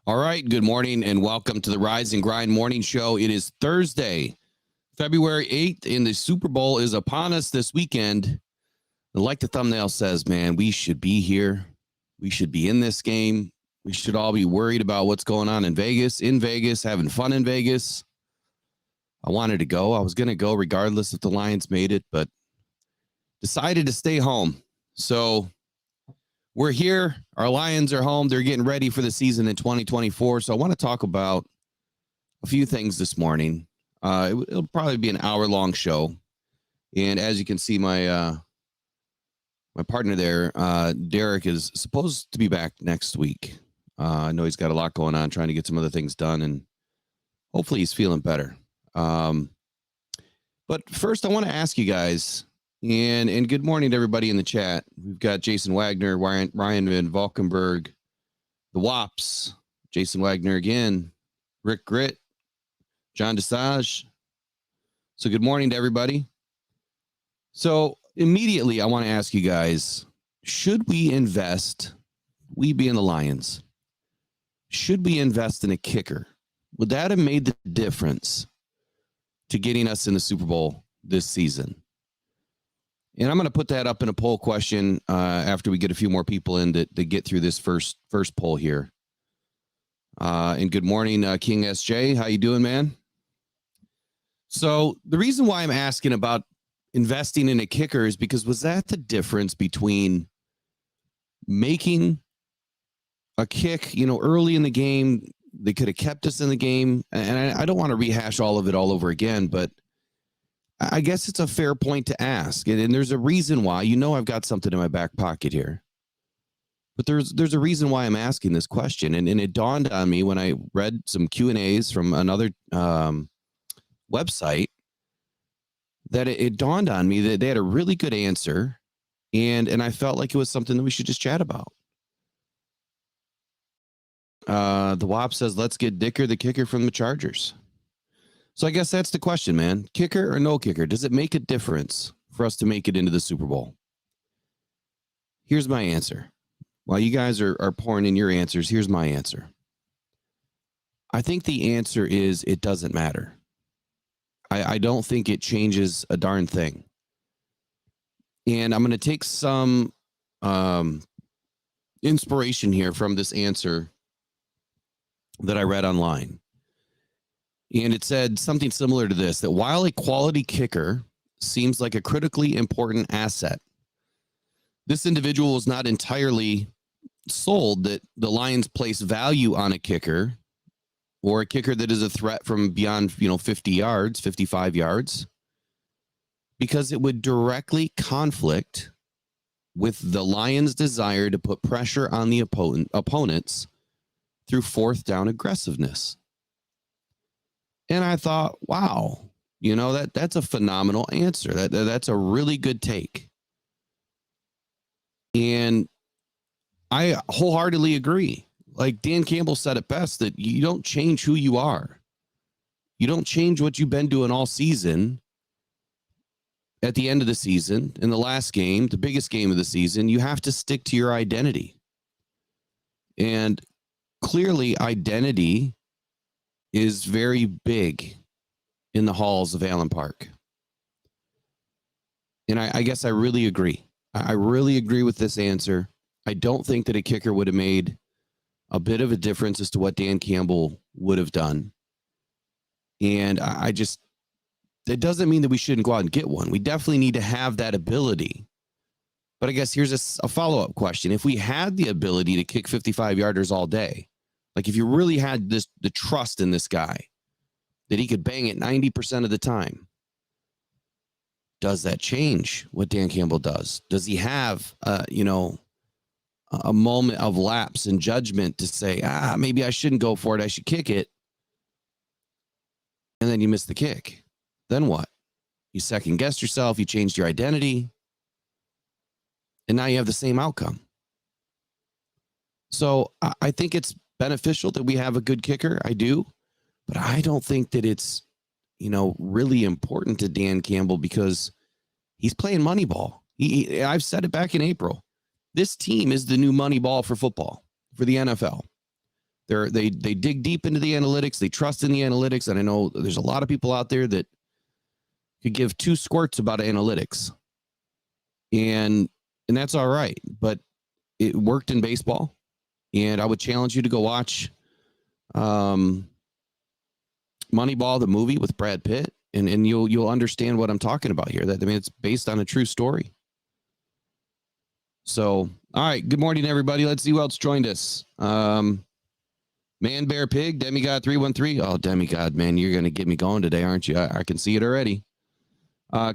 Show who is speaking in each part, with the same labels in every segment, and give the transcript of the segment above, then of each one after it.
Speaker 1: All right, good morning and welcome to the Rise and Grind Morning Show. It is Thursday, February 8th, and the Super Bowl is upon us this weekend. Like the thumbnail says, man, we should be here. We should be in this game. We should all be worried about what's going on in Vegas, having fun in Vegas. I wanted to go. I was going to go regardless if the Lions made it, but decided to stay home. So we're here. Our Lions are home. They're getting ready for the season in 2024. So I want to talk about a few things this morning. It'll probably be an hour-long show. And as you can see, my partner there, Derek, is supposed to be back next week. I know he's got a lot going on, trying to get some other things done, and hopefully he's feeling better. But first, I want to ask you guys, and good morning to everybody in the chat. We've got Jason Wagner, Ryan Van Valkenburg, the Wops, Jason Wagner again, Rick Grit, John Desage. So good morning to everybody. So immediately, I want to ask you guys, should we invest, we being the Lions, should we invest in a kicker? Would that have made the difference to getting us in the Super Bowl this season? And I'm going to put that up in a poll question after we get a few more people in to get through this first poll here. And good morning, King SJ. How you doing, man? So the reason why I'm asking about investing in a kicker is because was that the difference between making a kick, early in the game? They could have kept us in the game. And I don't want to rehash all of it all over again, but I guess it's a fair point to ask. And there's a reason why. I've got something in my back pocket here. But there's a reason why I'm asking this question. And it dawned on me when I read some Q&As from another website that it dawned on me that they had a really good answer. And I felt like it was something that we should just chat about. The WAP says, let's get Dicker, the kicker from the Chargers. So I guess that's the question, man. Kicker or no kicker? Does it make a difference for us to make it into the Super Bowl? Here's my answer. While you guys are pouring in your answers, here's my answer. I think the answer is it doesn't matter. I don't think it changes a darn thing. And I'm going to take some inspiration here from this answer that I read online. And it said something similar to this, that while a quality kicker seems like a critically important asset, this individual is not entirely sold that the Lions place value on a kicker or a kicker that is a threat from beyond, 50 yards, 55 yards, because it would directly conflict with the Lions' desire to put pressure on the opponents through fourth down aggressiveness. And I thought, wow, that's a phenomenal answer. That's a really good take. And I wholeheartedly agree. Like Dan Campbell said it best, that you don't change who you are. You don't change what you've been doing all season. At the end of the season, in the last game, the biggest game of the season, you have to stick to your identity. And clearly, identity is very big in the halls of Allen Park. And I guess I really agree. I really agree with this answer. I don't think that a kicker would have made a bit of a difference as to what Dan Campbell would have done. And it doesn't mean that we shouldn't go out and get one. We definitely need to have that ability. But I guess here's a follow-up question. If we had the ability to kick 55-yarders all day, like if you really had the trust in this guy, that he could bang it 90% of the time, does that change what Dan Campbell does? Does he have, a moment of lapse in judgment to say, maybe I shouldn't go for it, I should kick it, and then you miss the kick? Then what? You second-guessed yourself, you changed your identity, and now you have the same outcome. So I think it's beneficial that we have a good kicker. I do. But I don't think that it's, really important to Dan Campbell because he's playing Moneyball. I've said it back in April. This team is the new Moneyball for football, for the NFL. They dig deep into the analytics. They trust in the analytics. And I know there's a lot of people out there that could give two squirts about analytics. And that's all right. But it worked in baseball. And I would challenge you to go watch Moneyball, the movie with Brad Pitt, and you'll understand what I'm talking about here. That, I mean, it's based on a true story. So, all right. Good morning, everybody. Let's see who else joined us. Man, Bear, Pig, Demigod 313. Oh, Demigod, man, you're going to get me going today, aren't you? I can see it already.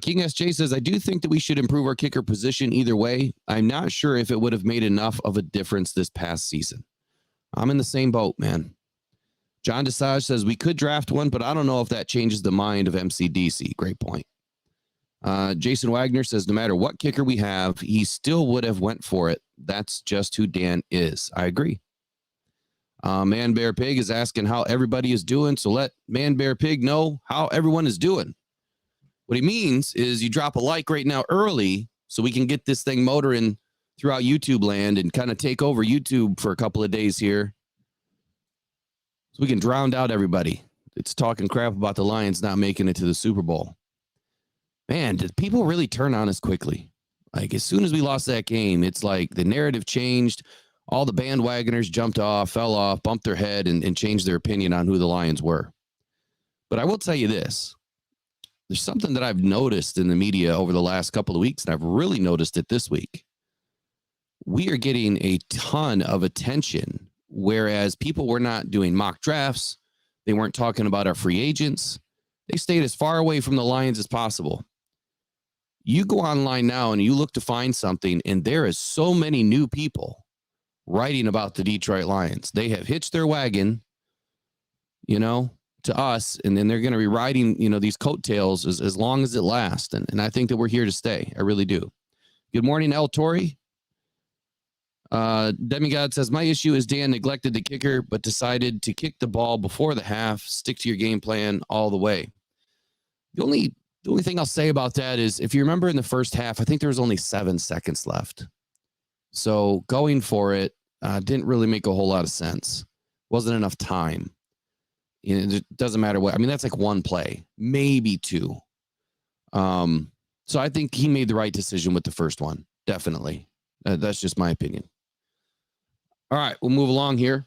Speaker 1: King SJ says, I do think that we should improve our kicker position either way. I'm not sure if it would have made enough of a difference this past season. I'm in the same boat, man. John Desage says, we could draft one, but I don't know if that changes the mind of MCDC. Great point. Jason Wagner says, no matter what kicker we have, he still would have went for it. That's just who Dan is. I agree. Man Bear Pig is asking how everybody is doing. So let Man Bear Pig know how everyone is doing. What he means is you drop a like right now early so we can get this thing motoring throughout YouTube land and kind of take over YouTube for a couple of days here. So we can drown out everybody. It's talking crap about the Lions not making it to the Super Bowl. Man, did people really turn on us quickly? Like as soon as we lost that game, it's like the narrative changed. All the bandwagoners jumped off, fell off, bumped their head, and changed their opinion on who the Lions were. But I will tell you this. There's something that I've noticed in the media over the last couple of weeks, and I've really noticed it this week. We are getting a ton of attention, whereas people were not doing mock drafts. They weren't talking about our free agents. They stayed as far away from the Lions as possible. You go online now and you look to find something, and there is so many new people writing about the Detroit Lions. They have hitched their wagon, to us, and then they're going to be riding, these coattails as long as it lasts. And I think that we're here to stay. I really do. Good morning, El Torre. Demigod says, my issue is Dan neglected the kicker, but decided to kick the ball before the half. Stick to your game plan all the way. The only thing I'll say about that is, if you remember in the first half, I think there was only 7 seconds left. So going for it didn't really make a whole lot of sense. Wasn't enough time. It doesn't matter what. I mean, that's like one play, maybe two. So I think he made the right decision with the first one. Definitely. That's just my opinion. All right, we'll move along here.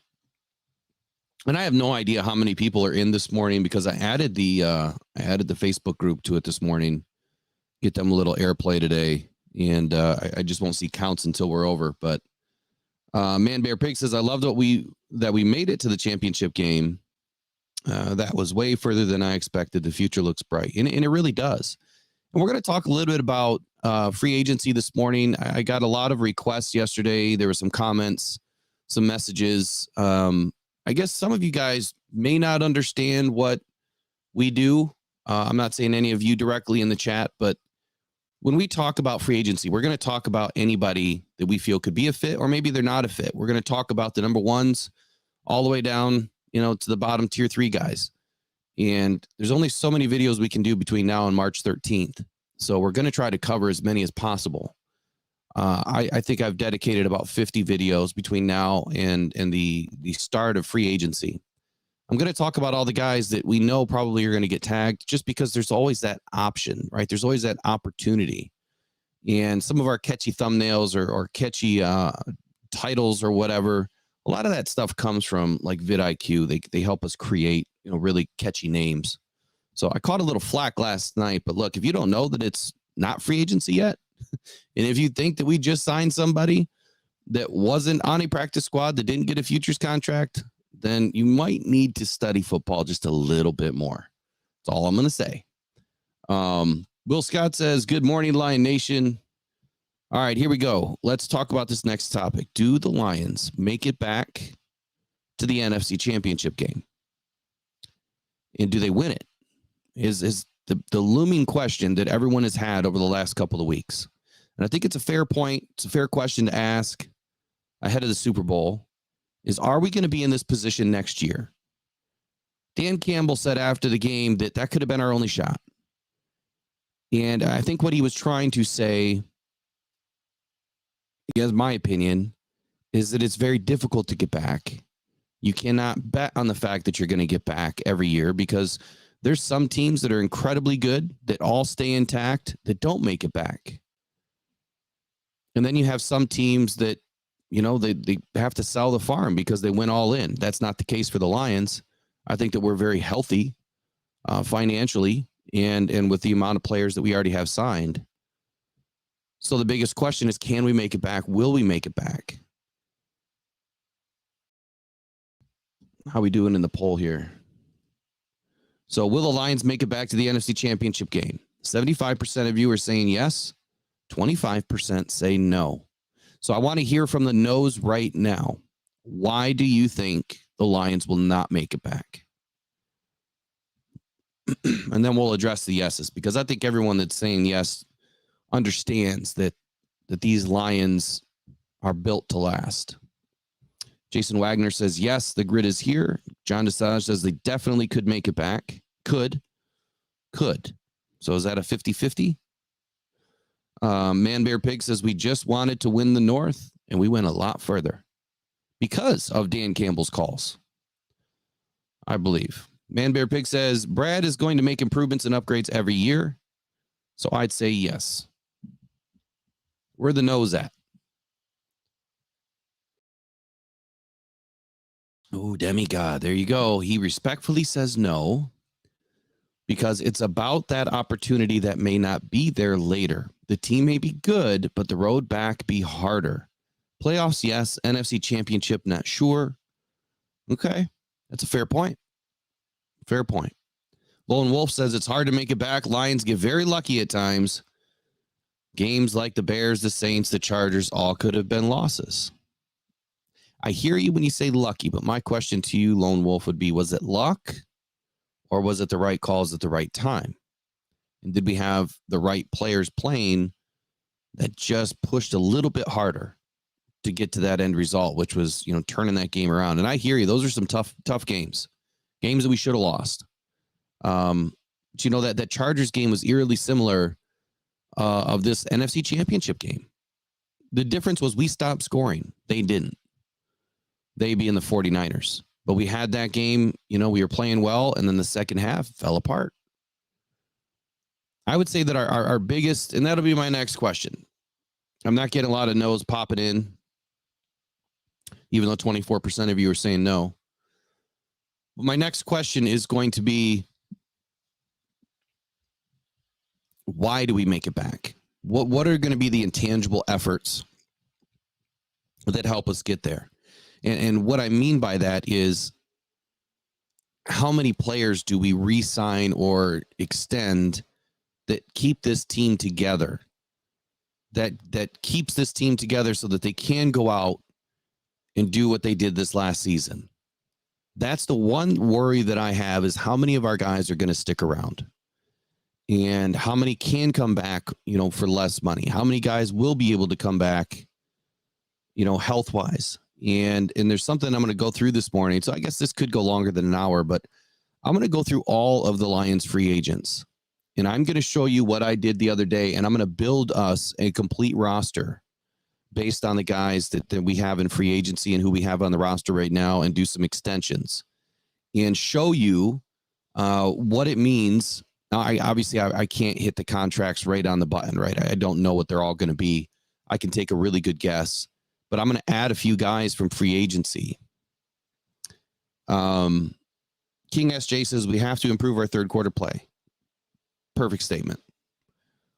Speaker 1: And I have no idea how many people are in this morning because I added the Facebook group to it this morning. Get them a little airplay today. And I just won't see counts until we're over. But Man Bear Pig says, I loved that we made it to the championship game. That was way further than I expected. The future looks bright. And it really does. And we're going to talk a little bit about free agency this morning. I got a lot of requests yesterday. There were some comments, some messages. I guess some of you guys may not understand what we do. I'm not saying any of you directly in the chat, but when we talk about free agency, we're going to talk about anybody that we feel could be a fit, or maybe they're not a fit. We're going to talk about the number ones all the way down, to the bottom tier 3 guys. And there's only so many videos we can do between now and March 13th. So we're going to try to cover as many as possible. I think I've dedicated about 50 videos between now and the start of free agency. I'm going to talk about all the guys that we know probably are going to get tagged, just because there's always that option, right? There's always that opportunity. And some of our catchy thumbnails or catchy titles or whatever, a lot of that stuff comes from like vidIQ. They help us create, really catchy names. So I caught a little flack last night, but look, if you don't know that it's not free agency yet, and if you think that we just signed somebody that wasn't on a practice squad, that didn't get a futures contract, then you might need to study football just a little bit more. That's all I'm going to say. Will Scott says, good morning, Lion Nation. All right, here we go. Let's talk about this next topic. Do the Lions make it back to the NFC Championship game? And do they win it? Is the looming question that everyone has had over the last couple of weeks. And I think it's a fair point. It's a fair question to ask ahead of the Super Bowl. Are we going to be in this position next year? Dan Campbell said after the game that could have been our only shot. And I think what he was trying to say, in my opinion, is that it's very difficult to get back. You cannot bet on the fact that you're going to get back every year because there's some teams that are incredibly good that all stay intact that don't make it back. And then you have some teams that, they have to sell the farm because they went all in. That's not the case for the Lions. I think that we're very healthy financially and with the amount of players that we already have signed. So the biggest question is, can we make it back? Will we make it back? How are we doing in the poll here? So will the Lions make it back to the NFC Championship game? 75% of you are saying yes. 25% say no. So I want to hear from the no's right now. Why do you think the Lions will not make it back? And then we'll address the yeses, because I think everyone that's saying yes understands that these Lions are built to last. Jason Wagner says, yes, the grid is here. John DeSage says they definitely could make it back. Could. So is that a 50-50? Man Bear Pig says we just wanted to win the North, and we went a lot further because of Dan Campbell's calls, I believe. Man Bear Pig says Brad is going to make improvements and upgrades every year. So I'd say yes. Where the no's at? Oh, demigod. There you go. He respectfully says no, because it's about that opportunity that may not be there later. The team may be good, but the road back be harder. Playoffs, yes. NFC Championship, not sure. Okay. That's a fair point. Fair point. Lone Wolf says it's hard to make it back. Lions get very lucky at times. Games like the Bears, the Saints, the Chargers, all could have been losses. I hear you when you say lucky, but my question to you, Lone Wolf, would be, was it luck or was it the right calls at the right time? And did we have the right players playing that just pushed a little bit harder to get to that end result, which was, turning that game around? And I hear you. Those are some tough games that we should have lost. But that Chargers game was eerily similar of this NFC Championship game. The difference was we stopped scoring. They didn't. They being the 49ers. But we had that game, we were playing well, and then the second half fell apart. I would say that our biggest, and that'll be my next question. I'm not getting a lot of no's popping in, even though 24% of you are saying no. But my next question is going to be, why do we make it back? What are going to be the intangible efforts that help us get there? And what I mean by that is, how many players do we re-sign or extend that keep this team together, that keeps this team together so that they can go out and do what they did this last season? That's the one worry that I have, is how many of our guys are going to stick around, and how many can come back, for less money. How many guys will be able to come back, health-wise. And there's something I'm going to go through this morning. So I guess this could go longer than an hour, but I'm going to go through all of the Lions free agents. And I'm going to show you what I did the other day. And I'm going to build us a complete roster based on the guys that we have in free agency and who we have on the roster right now, and do some extensions and show you what it means. Now, I can't hit the contracts right on the button, right? I don't know what they're all going to be. I can take a really good guess, but I'm going to add a few guys from free agency. King SJ says we have to improve our third quarter play. Perfect statement.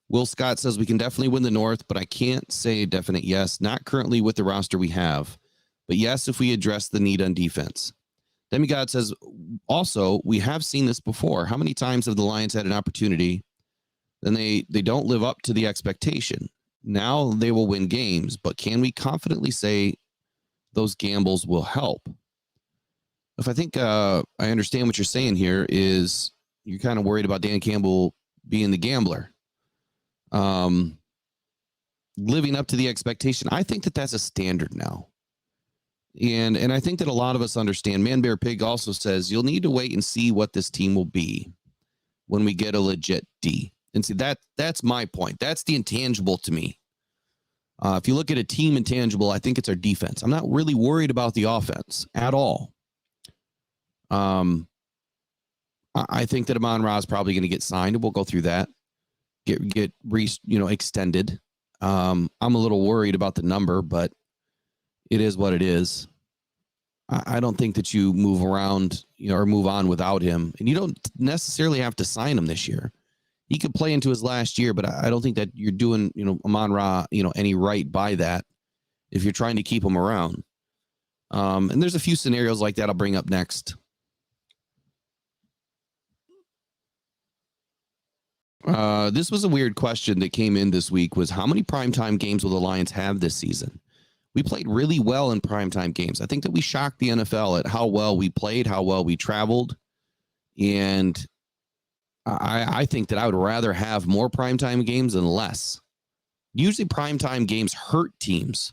Speaker 1: Will Scott says we can definitely win the North, but I can't say a definite yes. Not currently with the roster we have, but yes, if we address the need on defense. Demigod says also, we have seen this before. How many times have the Lions had an opportunity, then they don't live up to the expectation? Now they will win games, but can we confidently say those gambles will help? If I think I understand what you're saying here, is you're kind of worried about Dan Campbell being the gambler, living up to the expectation. I think that that's a standard now. And I think that a lot of us understand. Man Bear Pig also says you'll need to wait and see what this team will be when we get a legit D. And see, that's my point. That's the intangible to me. If you look at a team intangible, I think it's our defense. I'm not really worried about the offense at all. I think that Amon-Ra is probably going to get signed. We'll go through that. Get extended. I'm a little worried about the number, but it is what it is. I don't think that you move around, or move on without him. And you don't necessarily have to sign him this year. He could play into his last year, but I don't think that you're doing, Amon-Ra, any right by that if you're trying to keep him around. And there's a few scenarios like that I'll bring up next. This was a weird question that came in this week, was how many primetime games will the Lions have this season? We played really well in primetime games. I think that we shocked the NFL at how well we played, how well we traveled. And I think that I would rather have more primetime games than less. Usually primetime games hurt teams.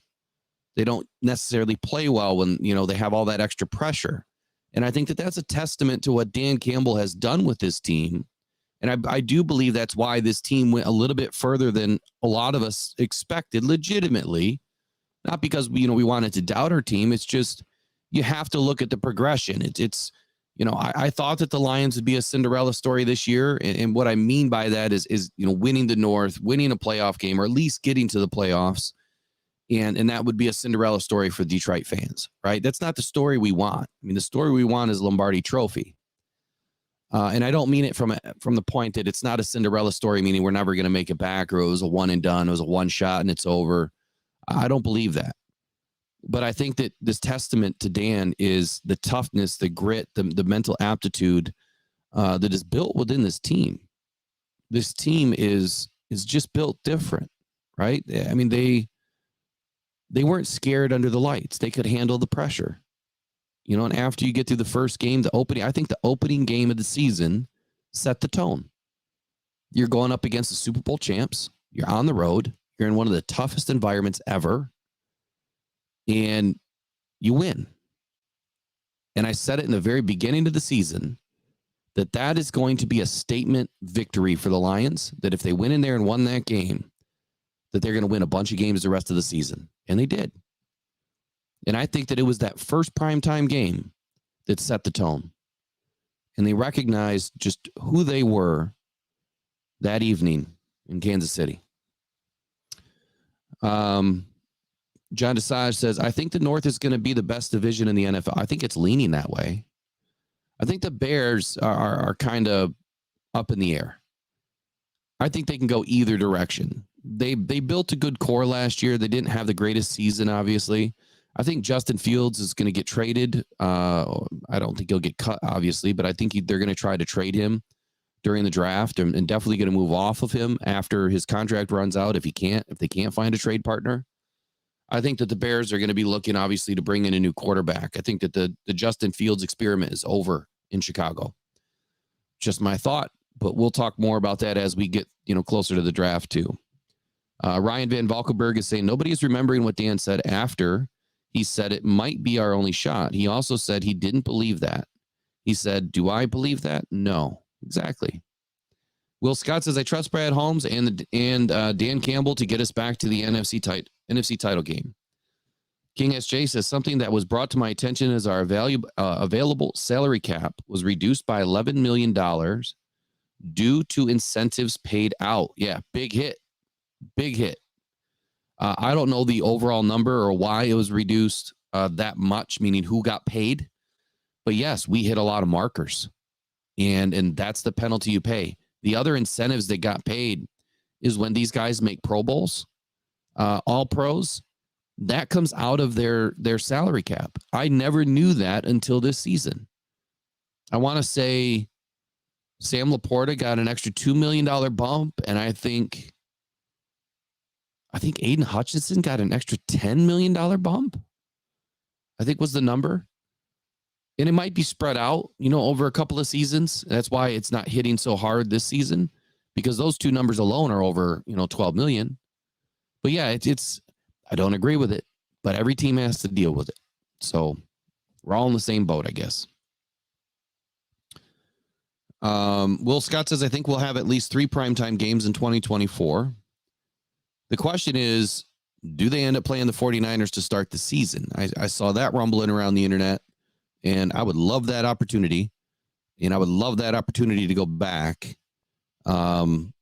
Speaker 1: They don't necessarily play well when, they have all that extra pressure. And I think that that's a testament to what Dan Campbell has done with this team. And I do believe that's why this team went a little bit further than a lot of us expected, legitimately. Not because we wanted to doubt our team. It's just you have to look at the progression. It's I thought that the Lions would be a Cinderella story this year. And what I mean by that is winning the North, winning a playoff game, or at least getting to the playoffs. And that would be a Cinderella story for Detroit fans, right? That's not the story we want. I mean, the story we want is Lombardi Trophy. And I don't mean it from the point that it's not a Cinderella story, meaning we're never going to make it back, or it was a one and done, it was a one shot and it's over. I don't believe that. But I think that this testament to Dan is the toughness, the grit, the mental aptitude that is built within this team. This team is just built different, right? I mean, they weren't scared under the lights. They could handle the pressure. And after you get through the first game, I think the opening game of the season set the tone. You're going up against the Super Bowl champs. You're on the road. You're in one of the toughest environments ever. And you win. And I said it in the very beginning of the season that is going to be a statement victory for the Lions, that if they went in there and won that game, that they're going to win a bunch of games the rest of the season. And they did. And I think that it was that first primetime game that set the tone. And they recognized just who they were that evening in Kansas City. John Desage says, I think the North is going to be the best division in the NFL. I think it's leaning that way. I think the Bears are kind of up in the air. I think they can go either direction. They built a good core last year. They didn't have the greatest season, obviously. I think Justin Fields is going to get traded. I don't think he'll get cut, obviously, but I think they're going to try to trade him during the draft, and definitely going to move off of him after his contract runs out if they can't find a trade partner. I think that the Bears are going to be looking, obviously, to bring in a new quarterback. I think that the Justin Fields experiment is over in Chicago. Just my thought, but we'll talk more about that as we get closer to the draft too. Ryan Van Valkenburg is saying nobody is remembering what Dan said after he said it might be our only shot. He also said he didn't believe that. He said, do I believe that? No, exactly. Will Scott says, I trust Brad Holmes and Dan Campbell to get us back to the NFC title game. King SJ says, something that was brought to my attention is our available salary cap was reduced by $11 million due to incentives paid out. Yeah, big hit. Big hit. I don't know the overall number or why it was reduced that much, meaning who got paid. But yes, we hit a lot of markers. And that's the penalty you pay. The other incentives that got paid is when these guys make Pro Bowls, all pros, that comes out of their salary cap. I never knew that until this season. I want to say Sam Laporta got an extra $2 million bump, and I think Aiden Hutchinson got an extra $10 million bump, I think was the number. And it might be spread out, over a couple of seasons. That's why it's not hitting so hard this season, because those two numbers alone are over, 12 million. But yeah, it's I don't agree with it, but every team has to deal with it. So we're all in the same boat, I guess. Will Scott says, I think we'll have at least 3 primetime games in 2024. The question is, do they end up playing the 49ers to start the season? I saw that rumbling around the internet. And I would love that opportunity. And I would love that opportunity to go back. And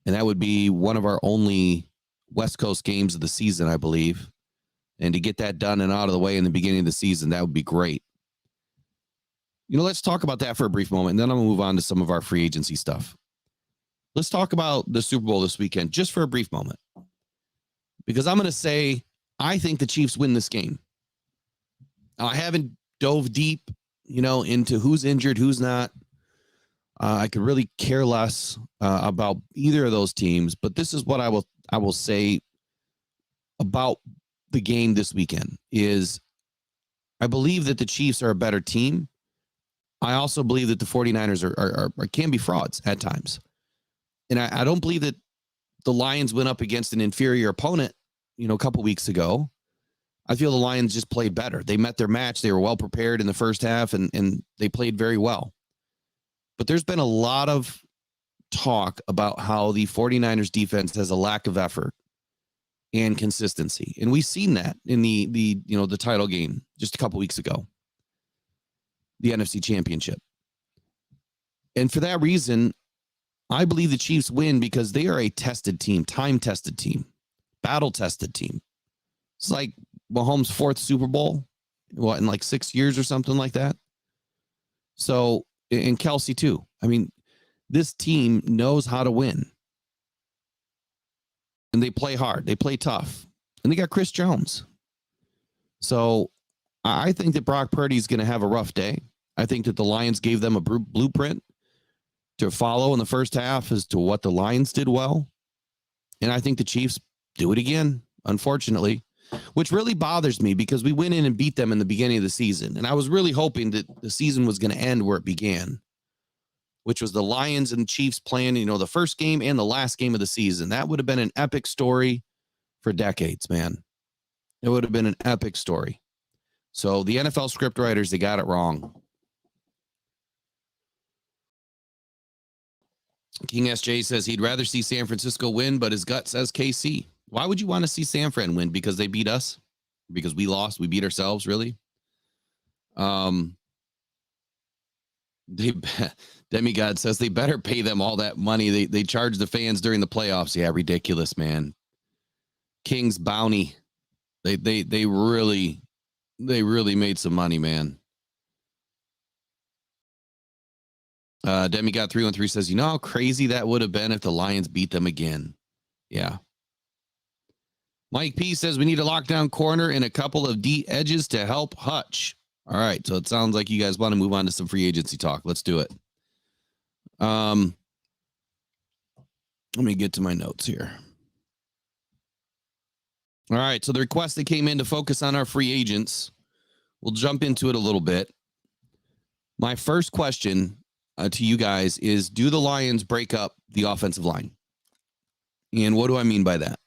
Speaker 1: that would be one of our only West Coast games of the season, I believe. And to get that done and out of the way in the beginning of the season, that would be great. Let's talk about that for a brief moment, and then I'm going to move on to some of our free agency stuff. Let's talk about the Super Bowl this weekend just for a brief moment. Because I'm going to say, I think the Chiefs win this game. I haven't dove deep, into who's injured, who's not. I could really care less about either of those teams, but this is what I will say about the game this weekend is I believe that the Chiefs are a better team. I also believe that the 49ers are can be frauds at times. And I don't believe that the Lions went up against an inferior opponent, a couple weeks ago. I feel the Lions just played better. They met their match. They were well prepared in the first half, and they played very well. But there's been a lot of talk about how the 49ers defense has a lack of effort and consistency. And we've seen that in the title game just a couple weeks ago, the NFC Championship. And for that reason, I believe the Chiefs win because they are a tested team, time-tested team, battle-tested team. It's like Mahomes' fourth Super Bowl, in like 6 years or something like that. So, and Kelsey too. I mean, this team knows how to win. And they play hard. They play tough. And they got Chris Jones. So I think that Brock Purdy is going to have a rough day. I think that the Lions gave them a blueprint to follow in the first half as to what the Lions did well. And I think the Chiefs do it again, unfortunately, which really bothers me because we went in and beat them in the beginning of the season. And I was really hoping that the season was going to end where it began, which was the Lions and Chiefs playing, the first game and the last game of the season. That would have been an epic story for decades, man. It would have been an epic story. So the NFL script writers, they got it wrong. King SJ says he'd rather see San Francisco win, but his gut says KC. Why would you want to see San Fran win? Because they beat us? Because we lost? We beat ourselves, really? Demigod says they better pay them all that money. They charge the fans during the playoffs. Yeah, ridiculous, man. King's bounty. They really made some money, man. Demigod 313 says, how crazy that would have been if the Lions beat them again. Yeah. Mike P says we need a lockdown corner and a couple of D edges to help Hutch. All right. So it sounds like you guys want to move on to some free agency talk. Let's do it. Let me get to my notes here. All right. So the request that came in to focus on our free agents, we'll jump into it a little bit. My first question to you guys is, do the Lions break up the offensive line? And what do I mean by that?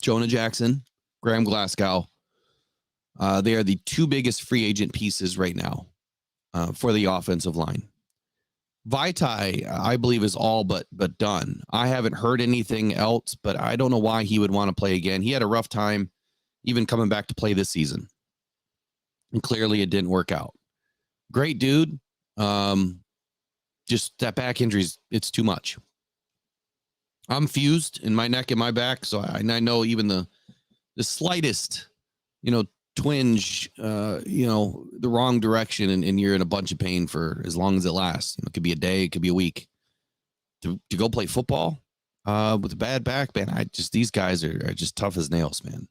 Speaker 1: Jonah Jackson, Graham Glasgow. They are the two biggest free agent pieces right now for the offensive line. Vaitai, I believe, is all but done. I haven't heard anything else, but I don't know why he would want to play again. He had a rough time even coming back to play this season. And clearly it didn't work out. Great dude. Just that back injury, it's too much. I'm fused in my neck and my back, so I know even the slightest, twinge, the wrong direction, and you're in a bunch of pain for as long as it lasts. It could be a day, it could be a week. To go play football with a bad back, man, these guys are just tough as nails, man.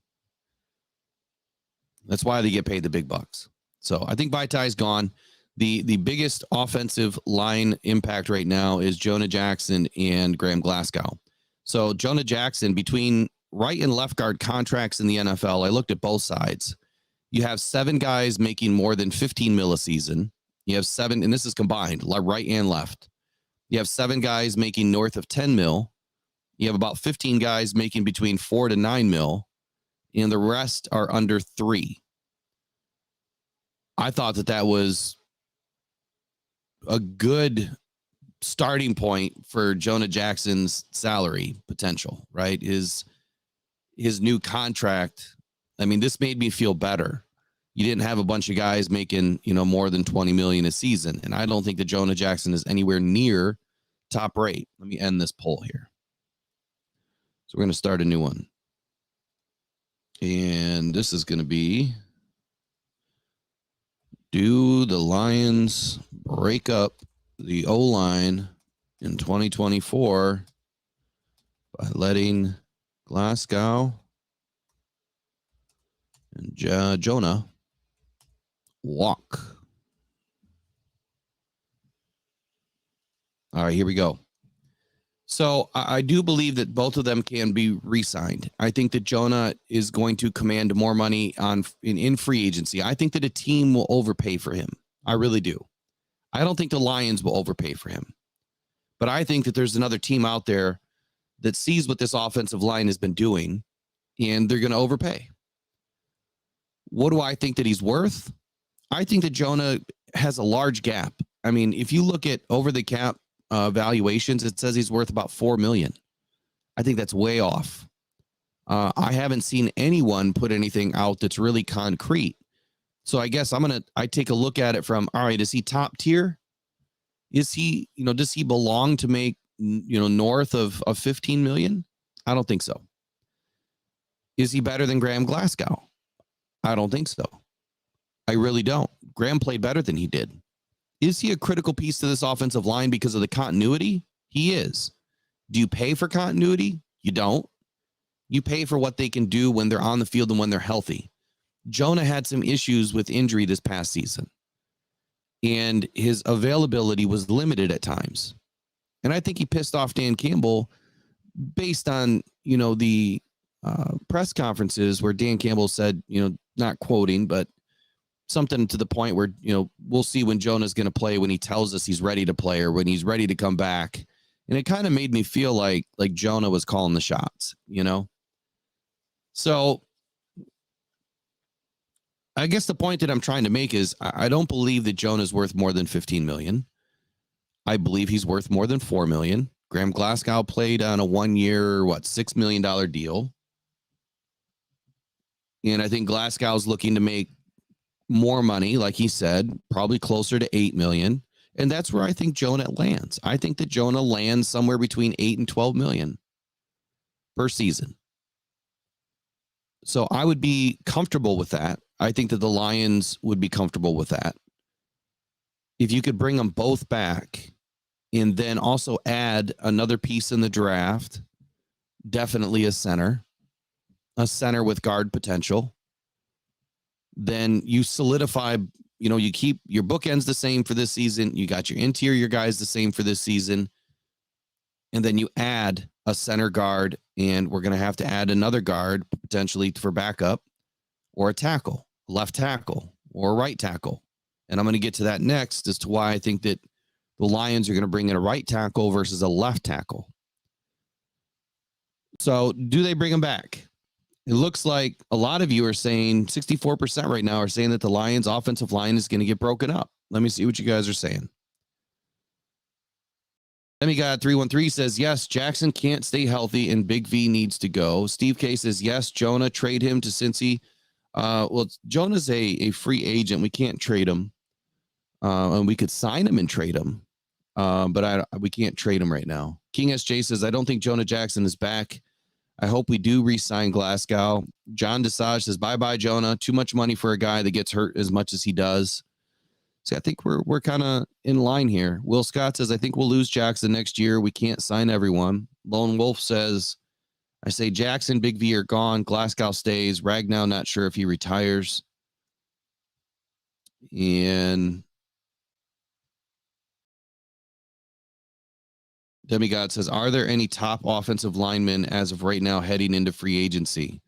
Speaker 1: That's why they get paid the big bucks. So I think Vaitai's gone. The biggest offensive line impact right now is Jonah Jackson and Graham Glasgow. So Jonah Jackson, between right and left guard contracts in the NFL, I looked at both sides. You have 7 guys making more than 15 mil a season. You have 7, and this is combined, right and left. You have 7 guys making north of 10 mil. You have about 15 guys making between 4 to 9 mil, and the rest are under 3. I thought that was a good starting point for Jonah Jackson's salary potential, right? His new contract. I mean, this made me feel better you didn't have a bunch of guys making, more than 20 million a season. And I don't think that Jonah Jackson is anywhere near top rate. Let me end this poll here. So we're going to start a new one. And this is going to be, do the Lions break up the O-line in 2024 by letting Glasgow and Jonah walk? All right, here we go. So I do believe that both of them can be re-signed. I think that Jonah is going to command more money in free agency. I think that a team will overpay for him. I really do. I don't think the Lions will overpay for him. But I think that there's another team out there that sees what this offensive line has been doing, and they're going to overpay. What do I think that he's worth? I think that Jonah has a large gap. I mean, if you look at over the cap valuations, it says he's worth about $4 million. I think that's way off. I haven't seen anyone put anything out that's really concrete. So I guess I take a look at it from, all right, is he top tier? Is he, does he belong to make, north of 15 million? I don't think so. Is he better than Graham Glasgow? I don't think so. I really don't. Graham played better than he did. Is he a critical piece to this offensive line because of the continuity? He is. Do you pay for continuity? You don't. You pay for what they can do when they're on the field and when they're healthy. Jonah had some issues with injury this past season, and his availability was limited at times. And I think he pissed off Dan Campbell based on, the press conferences where Dan Campbell said, not quoting, but something to the point where, we'll see when Jonah's going to play when he tells us he's ready to play or when he's ready to come back. And it kind of made me feel like Jonah was calling the shots, So I guess the point that I'm trying to make is I don't believe that Jonah's worth more than 15 million. I believe he's worth more than 4 million. Graham Glasgow played on a 1 year, $6 million deal. And I think Glasgow's looking to make more money, like he said, probably closer to 8 million. And that's where I think Jonah lands. I think that Jonah lands somewhere between 8 and 12 million per season. So I would be comfortable with that. I think that the Lions would be comfortable with that. If you could bring them both back and then also add another piece in the draft, definitely a center with guard potential, then you solidify, you keep your bookends the same for this season. You got your interior guys the same for this season. And then you add a center guard, and we're going to have to add another guard potentially for backup, or a tackle, left tackle or right tackle. And I'm going to get to that next as to why I think that the Lions are going to bring in a right tackle versus a left tackle. So do they bring him back? It looks like a lot of you are saying 64% right now are saying that the Lions offensive line is going to get broken up. Let me see what you guys are saying. Demigod 313 says, yes, Jackson can't stay healthy and Big V needs to go. Steve K says, yes, Jonah, trade him to Cincy. Jonah's a free agent. We can't trade him. And we could sign him and trade him. But we can't trade him right now. King SJ says, I don't think Jonah Jackson is back. I hope we do re-sign Glasgow. John Desage says, bye-bye, Jonah. Too much money for a guy that gets hurt as much as he does. So I think we're kind of in line here. Will Scott says, I think we'll lose Jackson next year. We can't sign everyone. Lone Wolf says, I say Jackson, Big V are gone. Glasgow stays. Ragnow, not sure if he retires. And Demigod says, are there any top offensive linemen as of right now heading into free agency?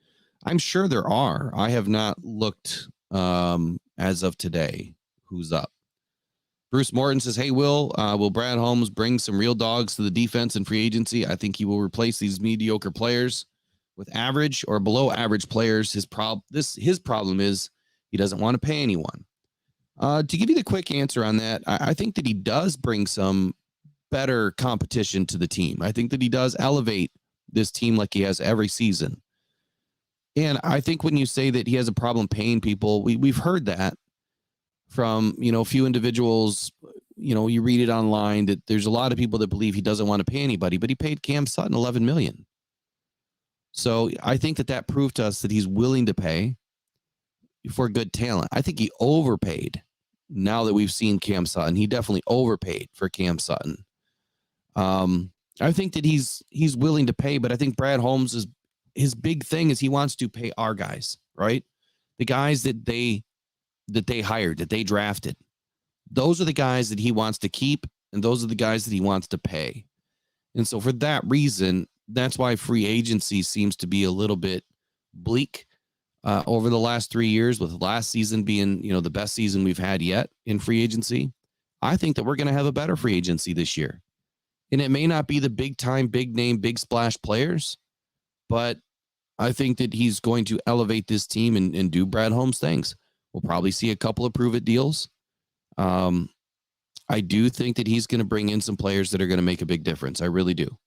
Speaker 1: I'm sure there are. I have not looked as of today who's up. Bruce Morton says, hey, will Brad Holmes bring some real dogs to the defense in free agency? I think he will replace these mediocre players with average or below average players. His problem is he doesn't want to pay anyone. To give you the quick answer on that, I think that he does bring some better competition to the team. I think that he does elevate this team like he has every season. And I think when you say that he has a problem paying people, we've heard that from, a few individuals. You read it online that there's a lot of people that believe he doesn't want to pay anybody, but he paid Cam Sutton $11 million. So I think that proved to us that he's willing to pay for good talent. I think he overpaid. Now that we've seen Cam Sutton, he definitely overpaid for Cam Sutton. I think that he's willing to pay, but I think Brad Holmes is his big thing is he wants to pay our guys, right? The guys that they hired, that they drafted. Those are the guys that he wants to keep, and those are the guys that he wants to pay. And so for that reason, that's why free agency seems to be a little bit bleak over the last 3 years, with last season being, the best season we've had yet in free agency. I think that we're going to have a better free agency this year. And it may not be the big time, big name, big splash players, but I think that he's going to elevate this team and do Brad Holmes things. We'll probably see a couple of prove it deals. I do think that he's going to bring in some players that are going to make a big difference. I really do.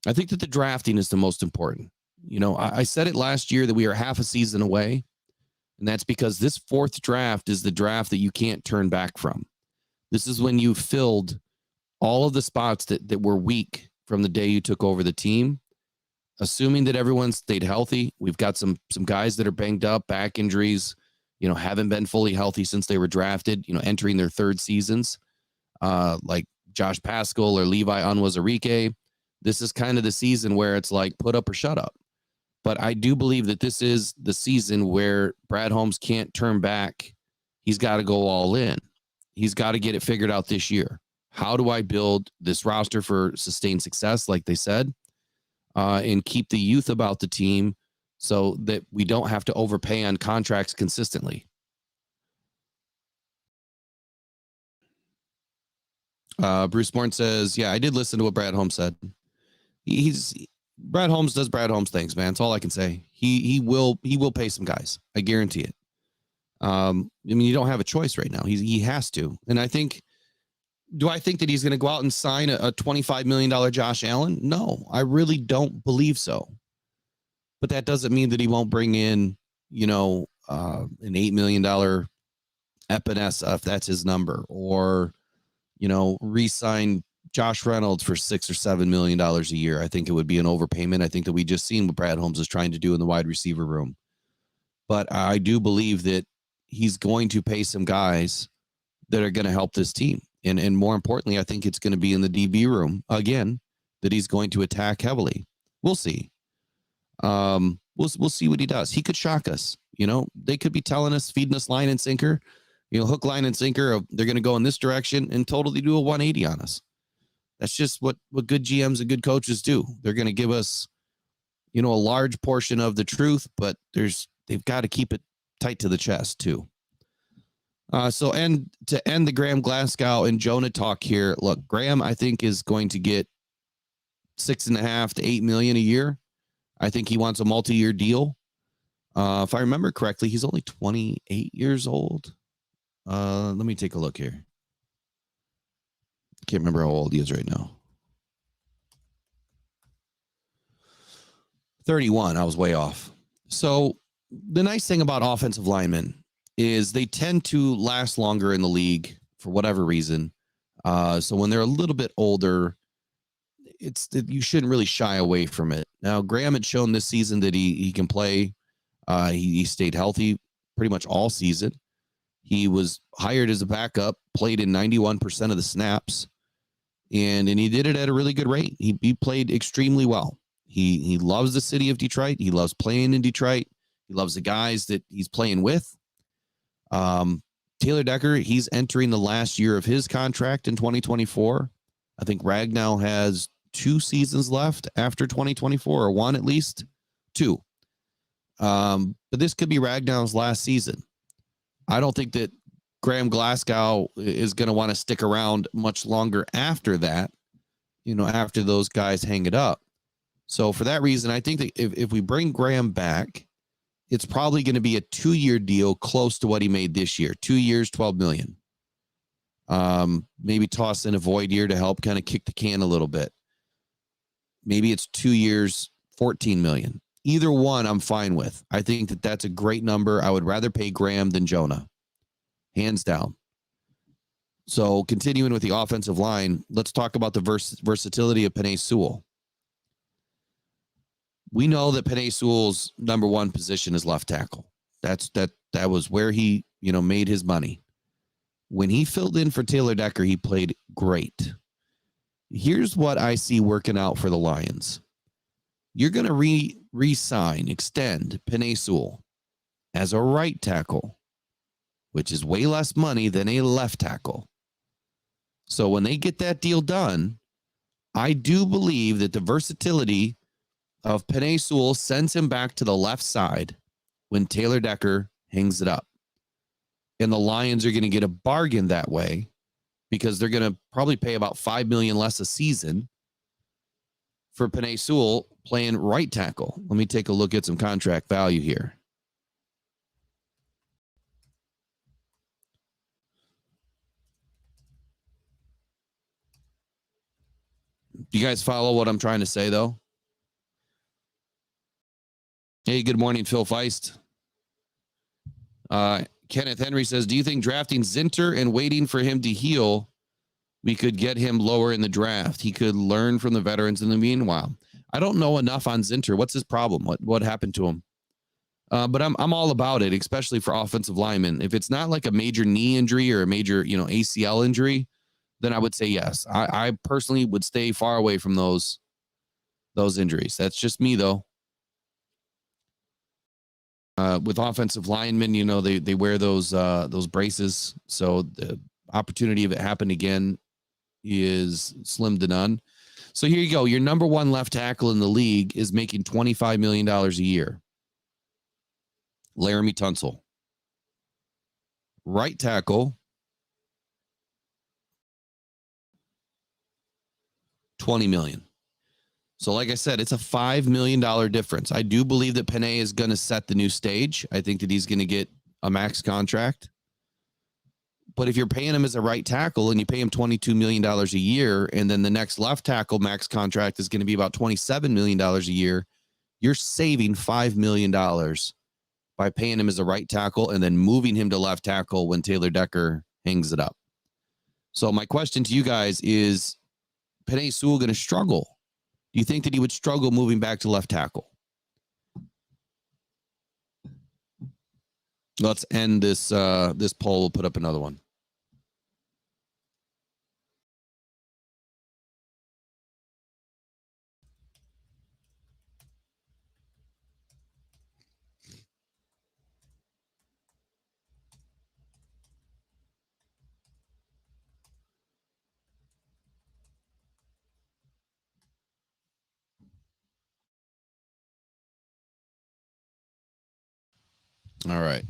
Speaker 1: I think that the drafting is the most important. I said it last year that we are half a season away, and that's because this fourth draft is the draft that you can't turn back from. This is when you filled all of the spots that were weak from the day you took over the team. Assuming that everyone stayed healthy, we've got some guys that are banged up, back injuries, haven't been fully healthy since they were drafted, entering their third seasons, like Josh Paschal or Levi Onwuzurike. This is kind of the season where it's like put up or shut up. But I do believe that this is the season where Brad Holmes can't turn back. He's got to go all in. He's got to get it figured out this year. How do I build this roster for sustained success, like they said, and keep the youth about the team so that we don't have to overpay on contracts consistently? Bruce Morton says, yeah, I did listen to what Brad Holmes said. Brad Holmes does Brad Holmes things, man. That's all I can say. He will pay some guys. I guarantee it. You don't have a choice right now. He has to. And do I think that he's going to go out and sign a $25 million Josh Allen? No, I really don't believe so. But that doesn't mean that he won't bring in, an $8 million Epinesa, if that's his number, or, re-sign Josh Reynolds for $6 or $7 million a year. I think it would be an overpayment. I think that we just seen what Brad Holmes is trying to do in the wide receiver room. But I do believe that he's going to pay some guys that are going to help this team. And more importantly, I think it's going to be in the DB room again that he's going to attack heavily. We'll see. We'll see what he does. He could shock us. They could be telling us, feeding us line and sinker, hook, line, and sinker. They're going to go in this direction and totally do a 180 on us. That's just what good GMs and good coaches do. They're going to give us, a large portion of the truth, but they've got to keep it tight to the chest too. To end the Graham Glasgow and Jonah talk here, look, Graham, I think, is going to get $6.5 to $8 million a year. I think he wants a multi-year deal. If I remember correctly, he's only 28 years old. Let me take a look here. Can't remember how old he is right now. 31. I was way off. So the nice thing about offensive linemen is they tend to last longer in the league for whatever reason. So when they're a little bit older, you shouldn't really shy away from it. Now, Graham had shown this season that he can play. He stayed healthy pretty much all season. He was hired as a backup, played in 91% of the snaps, and he did it at a really good rate. He played extremely well. He loves the city of Detroit. He loves playing in Detroit. He loves the guys that he's playing with. Taylor Decker, he's entering the last year of his contract in 2024. I think Ragnow has 2 seasons left after 2024, or one at least, 2. But this could be Ragnow's last season. I don't think that Graham Glasgow is going to want to stick around much longer after that, after those guys hang it up. So for that reason, I think that if we bring Graham back, it's probably going to be a 2-year deal close to what he made this year. 2 years, $12 million. Maybe toss in a void year to help kind of kick the can a little bit. Maybe it's 2 years, $14 million. Either one, I'm fine with. I think that that's a great number. I would rather pay Graham than Jonah, hands down. So continuing with the offensive line, let's talk about the versatility of Penei Sewell. We know that Penei Sewell's number one position is left tackle. That was where he, made his money. When he filled in for Taylor Decker, he played great. Here's what I see working out for the Lions. You're going to re-sign, extend Penei Sewell as a right tackle, which is way less money than a left tackle. So when they get that deal done, I do believe that the versatility of Penei Sewell sends him back to the left side when Taylor Decker hangs it up. And the Lions are going to get a bargain that way because they're going to probably pay about $5 million less a season for Penei Sewell playing right tackle. Let me take a look at some contract value here. Do you guys follow what I'm trying to say, though? Hey, good morning, Phil Feist. Kenneth Henry says, do you think drafting Zinter and waiting for him to heal, we could get him lower in the draft? He could learn from the veterans in the meanwhile. I don't know enough on Zinter. What's his problem? What happened to him? But I'm all about it, especially for offensive linemen. If it's not like a major knee injury or a major, ACL injury, then I would say yes. I personally would stay far away from those injuries. That's just me, though. With offensive linemen, they wear those braces, so the opportunity of it happening again is slim to none. So here you go. Your number one left tackle in the league is making $25 million a year. Laramie Tunsil. Right tackle, $20 million. So like I said, it's a $5 million difference. I do believe that Penei is going to set the new stage. I think that he's going to get a max contract. But if you're paying him as a right tackle and you pay him $22 million a year, and then the next left tackle max contract is going to be about $27 million a year, you're saving $5 million by paying him as a right tackle and then moving him to left tackle when Taylor Decker hangs it up. So my question to you guys is, Penei Sewell going to struggle? Do you think that he would struggle moving back to left tackle? Let's end this poll. We'll put up another one. All right.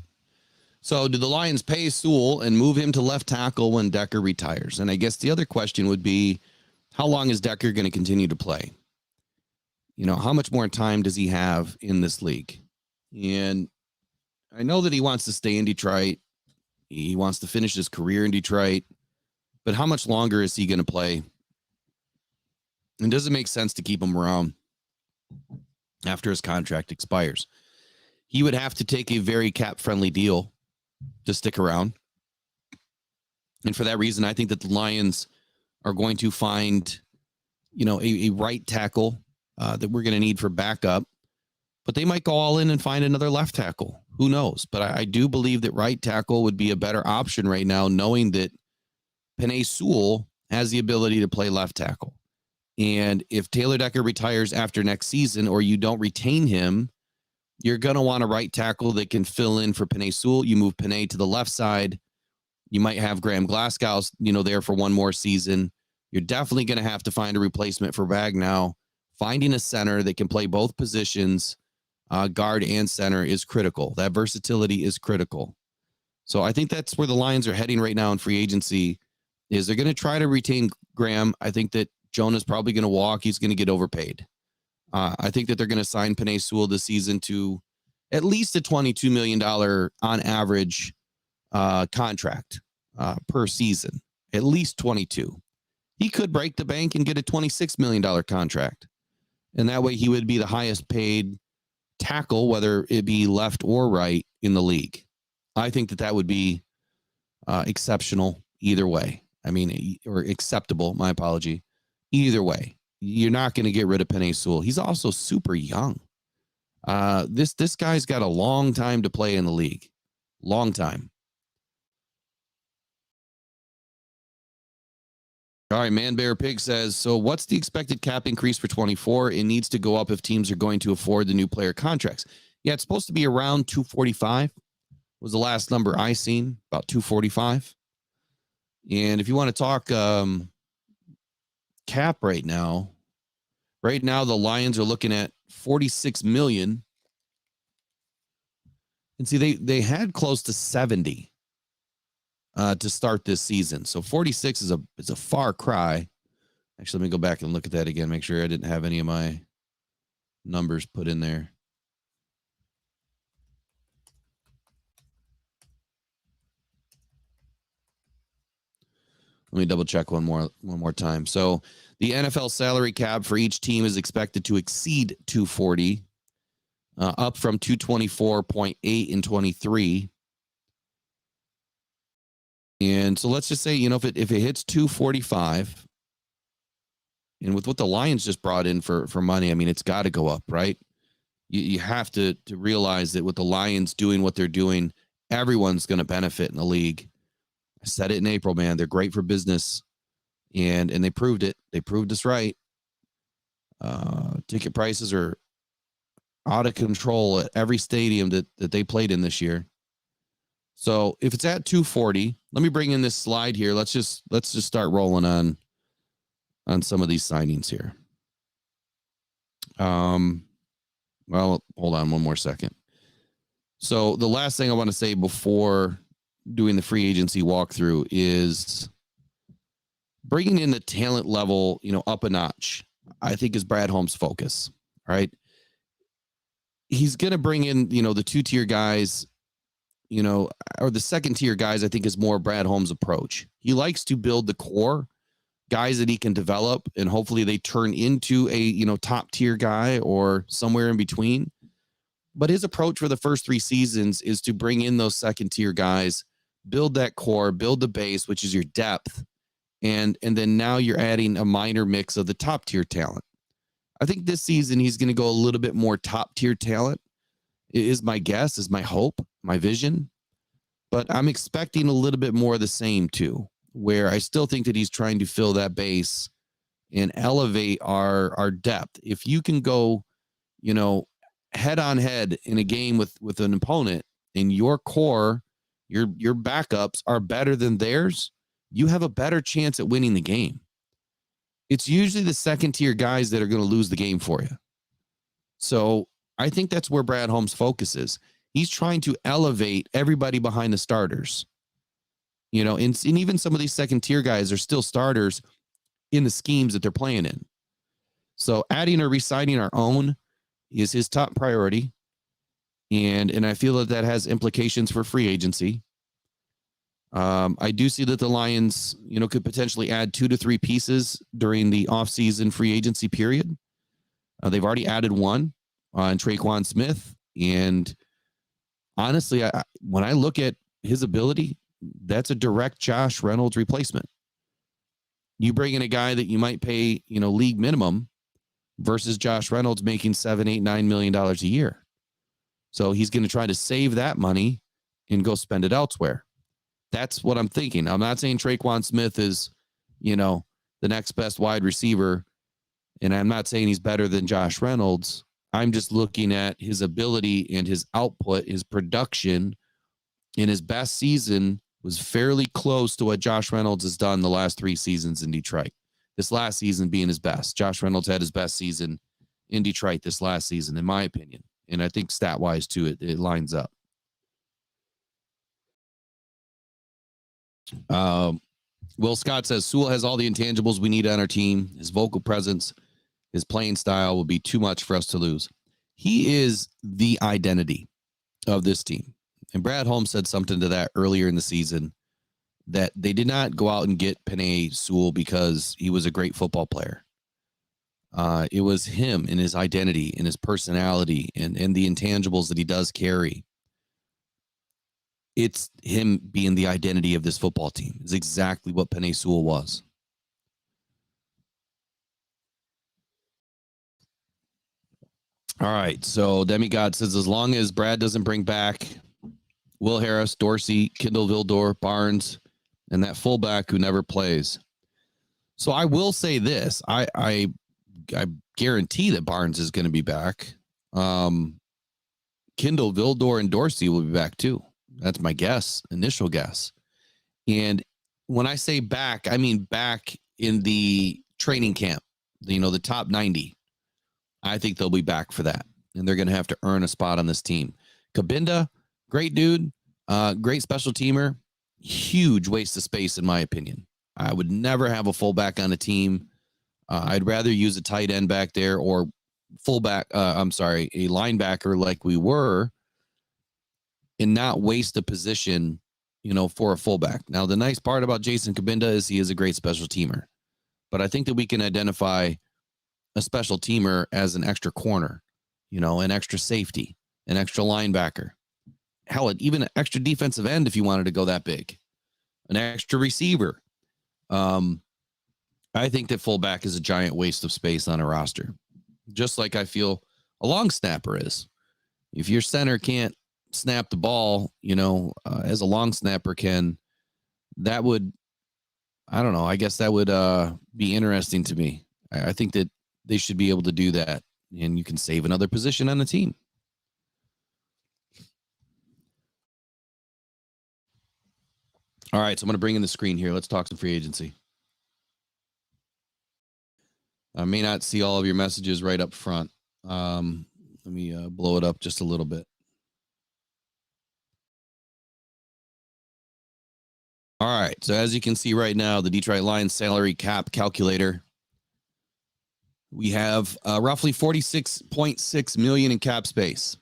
Speaker 1: So do the Lions pay Sewell and move him to left tackle when Decker retires? And I guess the other question would be, how long is Decker going to continue to play? How much more time does he have in this league? And I know that he wants to stay in Detroit. He wants to finish his career in Detroit. But how much longer is he going to play? And does it make sense to keep him around after his contract expires? He would have to take a very cap-friendly deal to stick around. And for that reason, I think that the Lions are going to find, a right tackle that we're going to need for backup. But they might go all in and find another left tackle. Who knows? But I do believe that right tackle would be a better option right now, knowing that Penei Sewell has the ability to play left tackle. And if Taylor Decker retires after next season, or you don't retain him, you're going to want a right tackle that can fill in for Penei Sewell. You move Penei to the left side. You might have Graham Glasgow, there for one more season. You're definitely going to have to find a replacement for Bagnall. Finding a center that can play both positions, guard and center, is critical. That versatility is critical. So I think that's where the Lions are heading right now in free agency, is they're going to try to retain Graham. I think that Jonah's probably going to walk. He's going to get overpaid. I think that they're going to sign Penei Sewell this season to at least a $22 million on average contract per season, at least 22. He could break the bank and get a $26 million contract. And that way he would be the highest paid tackle, whether it be left or right in the league. I think that would be exceptional either way. I mean, or acceptable, my apology. Either way, you're not going to get rid of Penei Sewell. He's also super young. This guy's got a long time to play in the league. Long time. All right, Man Bear Pig says, so what's the expected cap increase for 24? It needs to go up if teams are going to afford the new player contracts. Yeah, it's supposed to be around 245 was the last number I seen, about 245. And if you want to talk cap right now the Lions are looking at 46 million. And see, they had close to 70 to start this season. So 46 is a far cry. Actually, let me go back and look at that again, make sure I didn't have any of my numbers put in there. Let me double check one more time. So the NFL salary cap for each team is expected to exceed 240, up from 224.8 in 23. And so let's just say, if it hits 245, and with what the Lions just brought in for money, I mean, it's got to go up, right? You have to realize that with the Lions doing what they're doing, everyone's going to benefit in the league. I said it in April, man. They're great for business, and they proved it. They proved us right. Ticket prices are out of control at every stadium that they played in this year. So if it's at 240, let me bring in this slide here. Let's just start rolling on some of these signings here. Well, hold on one more second. So the last thing I want to say before doing the free agency walkthrough is bringing in the talent level, up a notch, I think is Brad Holmes' focus, right? He's going to bring in, the 2-tier guys, or the 2nd-tier guys, I think is more Brad Holmes' approach. He likes to build the core guys that he can develop, and hopefully they turn into a, top-tier guy or somewhere in between. But his approach for the first 3 seasons is to bring in those 2nd-tier guys, build that core, build the base, which is your depth. And then now you're adding a minor mix of the top-tier talent. I think this season he's going to go a little bit more top-tier talent, is my guess, is my hope, my vision. But I'm expecting a little bit more of the same too, where I still think that he's trying to fill that base and elevate our depth. If you can go, head on head in a game with an opponent and your core, your backups are better than theirs, you have a better chance at winning the game. It's usually the 2nd-tier guys that are going to lose the game for you. So I think that's where Brad Holmes' focus is. He's trying to elevate everybody behind the starters. And even some of these 2nd-tier guys are still starters in the schemes that they're playing in. So adding or re-signing our own is his top priority. And I feel that has implications for free agency. I do see that the Lions, could potentially add 2 to 3 pieces during the offseason free agency period. They've already added one on Traquan Smith. And honestly, when I look at his ability, that's a direct Josh Reynolds replacement. You bring in a guy that you might pay, league minimum versus Josh Reynolds making $7, $8, $9 million a year. So he's going to try to save that money and go spend it elsewhere. That's what I'm thinking. I'm not saying Traquan Smith is, the next best wide receiver. And I'm not saying he's better than Josh Reynolds. I'm just looking at his ability and his output, his production in his best season was fairly close to what Josh Reynolds has done the last 3 seasons in Detroit. This last season being his best. Josh Reynolds had his best season in Detroit this last season, in my opinion. And I think stat-wise, too, it lines up. Will Scott says, Sewell has all the intangibles we need on our team. His vocal presence, his playing style will be too much for us to lose. He is the identity of this team. And Brad Holmes said something to that earlier in the season, that they did not go out and get Penei Sewell because he was a great football player. It was him and his identity and his personality and the intangibles that he does carry. It's him being the identity of this football team. Is exactly what Penei Sewell was. All right. So Demigod says, as long as Brad doesn't bring back Will Harris, Dorsey, Kendall Vildor, Barnes, and that fullback who never plays. So I will say this. I guarantee that Barnes is going to be back. Kendall Vildor and Dorsey will be back too. That's my guess, initial guess. And when I say back, I mean back in the training camp, the top 90. I think they'll be back for that. And they're going to have to earn a spot on this team. Kabinda, great dude, great special teamer, huge waste of space in my opinion. I would never have a fullback on a team. I'd rather use a tight end back there or a linebacker like we were and not waste a position, for a fullback. Now, the nice part about Jason Kabinda is he is a great special teamer. But I think that we can identify a special teamer as an extra corner, an extra safety, an extra linebacker. Hell, even an extra defensive end if you wanted to go that big. An extra receiver. I think that fullback is a giant waste of space on a roster. Just like I feel a long snapper is. If your center can't snap the ball, as a long snapper can, that would, I don't know, I guess that would be interesting to me. I think that they should be able to do that, and you can save another position on the team. All right, so I'm going to bring in the screen here. Let's talk some free agency. I may not see all of your messages right up front. Let me blow it up just a little bit. All right, so as you can see right now, the Detroit Lions salary cap calculator, we have roughly $46.6 million in cap space.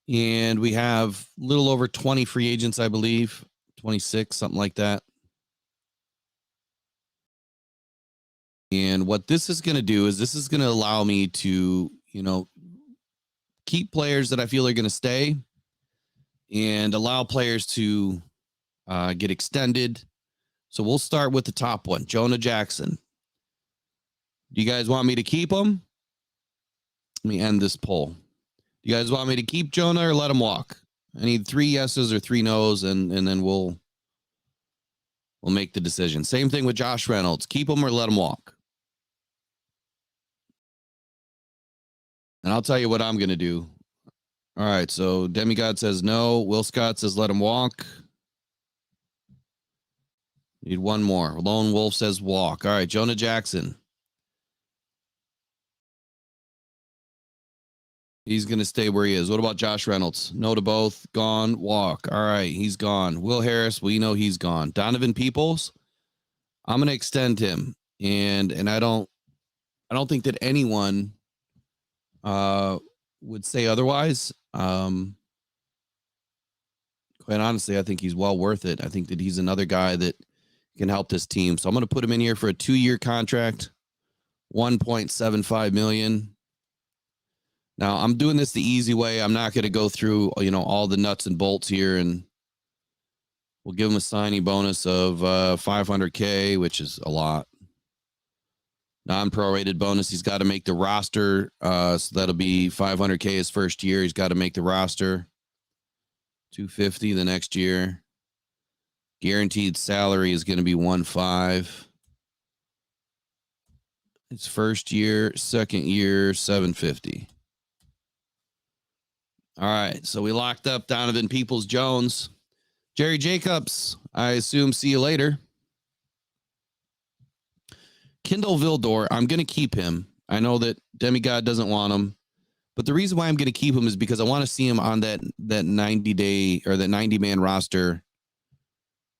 Speaker 1: And we have a little over 20 free agents, I believe, 26, something like that. And what this is going to do is this is going to allow me to, keep players that I feel are going to stay and allow players to get extended. So we'll start with the top one, Jonah Jackson. Do you guys want me to keep him? Let me end this poll. Do you guys want me to keep Jonah or let him walk? I need 3 yeses or 3 nos, and then we'll make the decision. Same thing with Josh Reynolds. Keep him or let him walk. And I'll tell you what I'm going to do. All right, so Demigod says no. Will Scott says let him walk. Need one more. Lone Wolf says walk. All right, Jonah Jackson. He's going to stay where he is. What about Josh Reynolds? No to both. Gone. Walk. All right, he's gone. Will Harris, we know he's gone. Donovan Peoples, I'm going to extend him. And I don't think that anyone would say otherwise. Quite honestly, I think he's well worth it. I think that he's another guy that can help this team. So I'm going to put him in here for a 2-year contract, $1.75 million. Now, I'm doing this the easy way. I'm not going to go through, all the nuts and bolts here, and we'll give him a signing bonus of $500K, which is a lot. Non-prorated bonus. He's got to make the roster. So that'll be $500K his first year. He's got to make the roster. $250 the next year. Guaranteed salary is going to be $1.5. His first year, second year, $750. All right, so we locked up Donovan Peoples-Jones. Jerry Jacobs, I assume, see you later. Kendall Vildor, I'm going to keep him. I know that Demigod doesn't want him, but the reason why I'm going to keep him is because I want to see him on that 90-day or that 90-man roster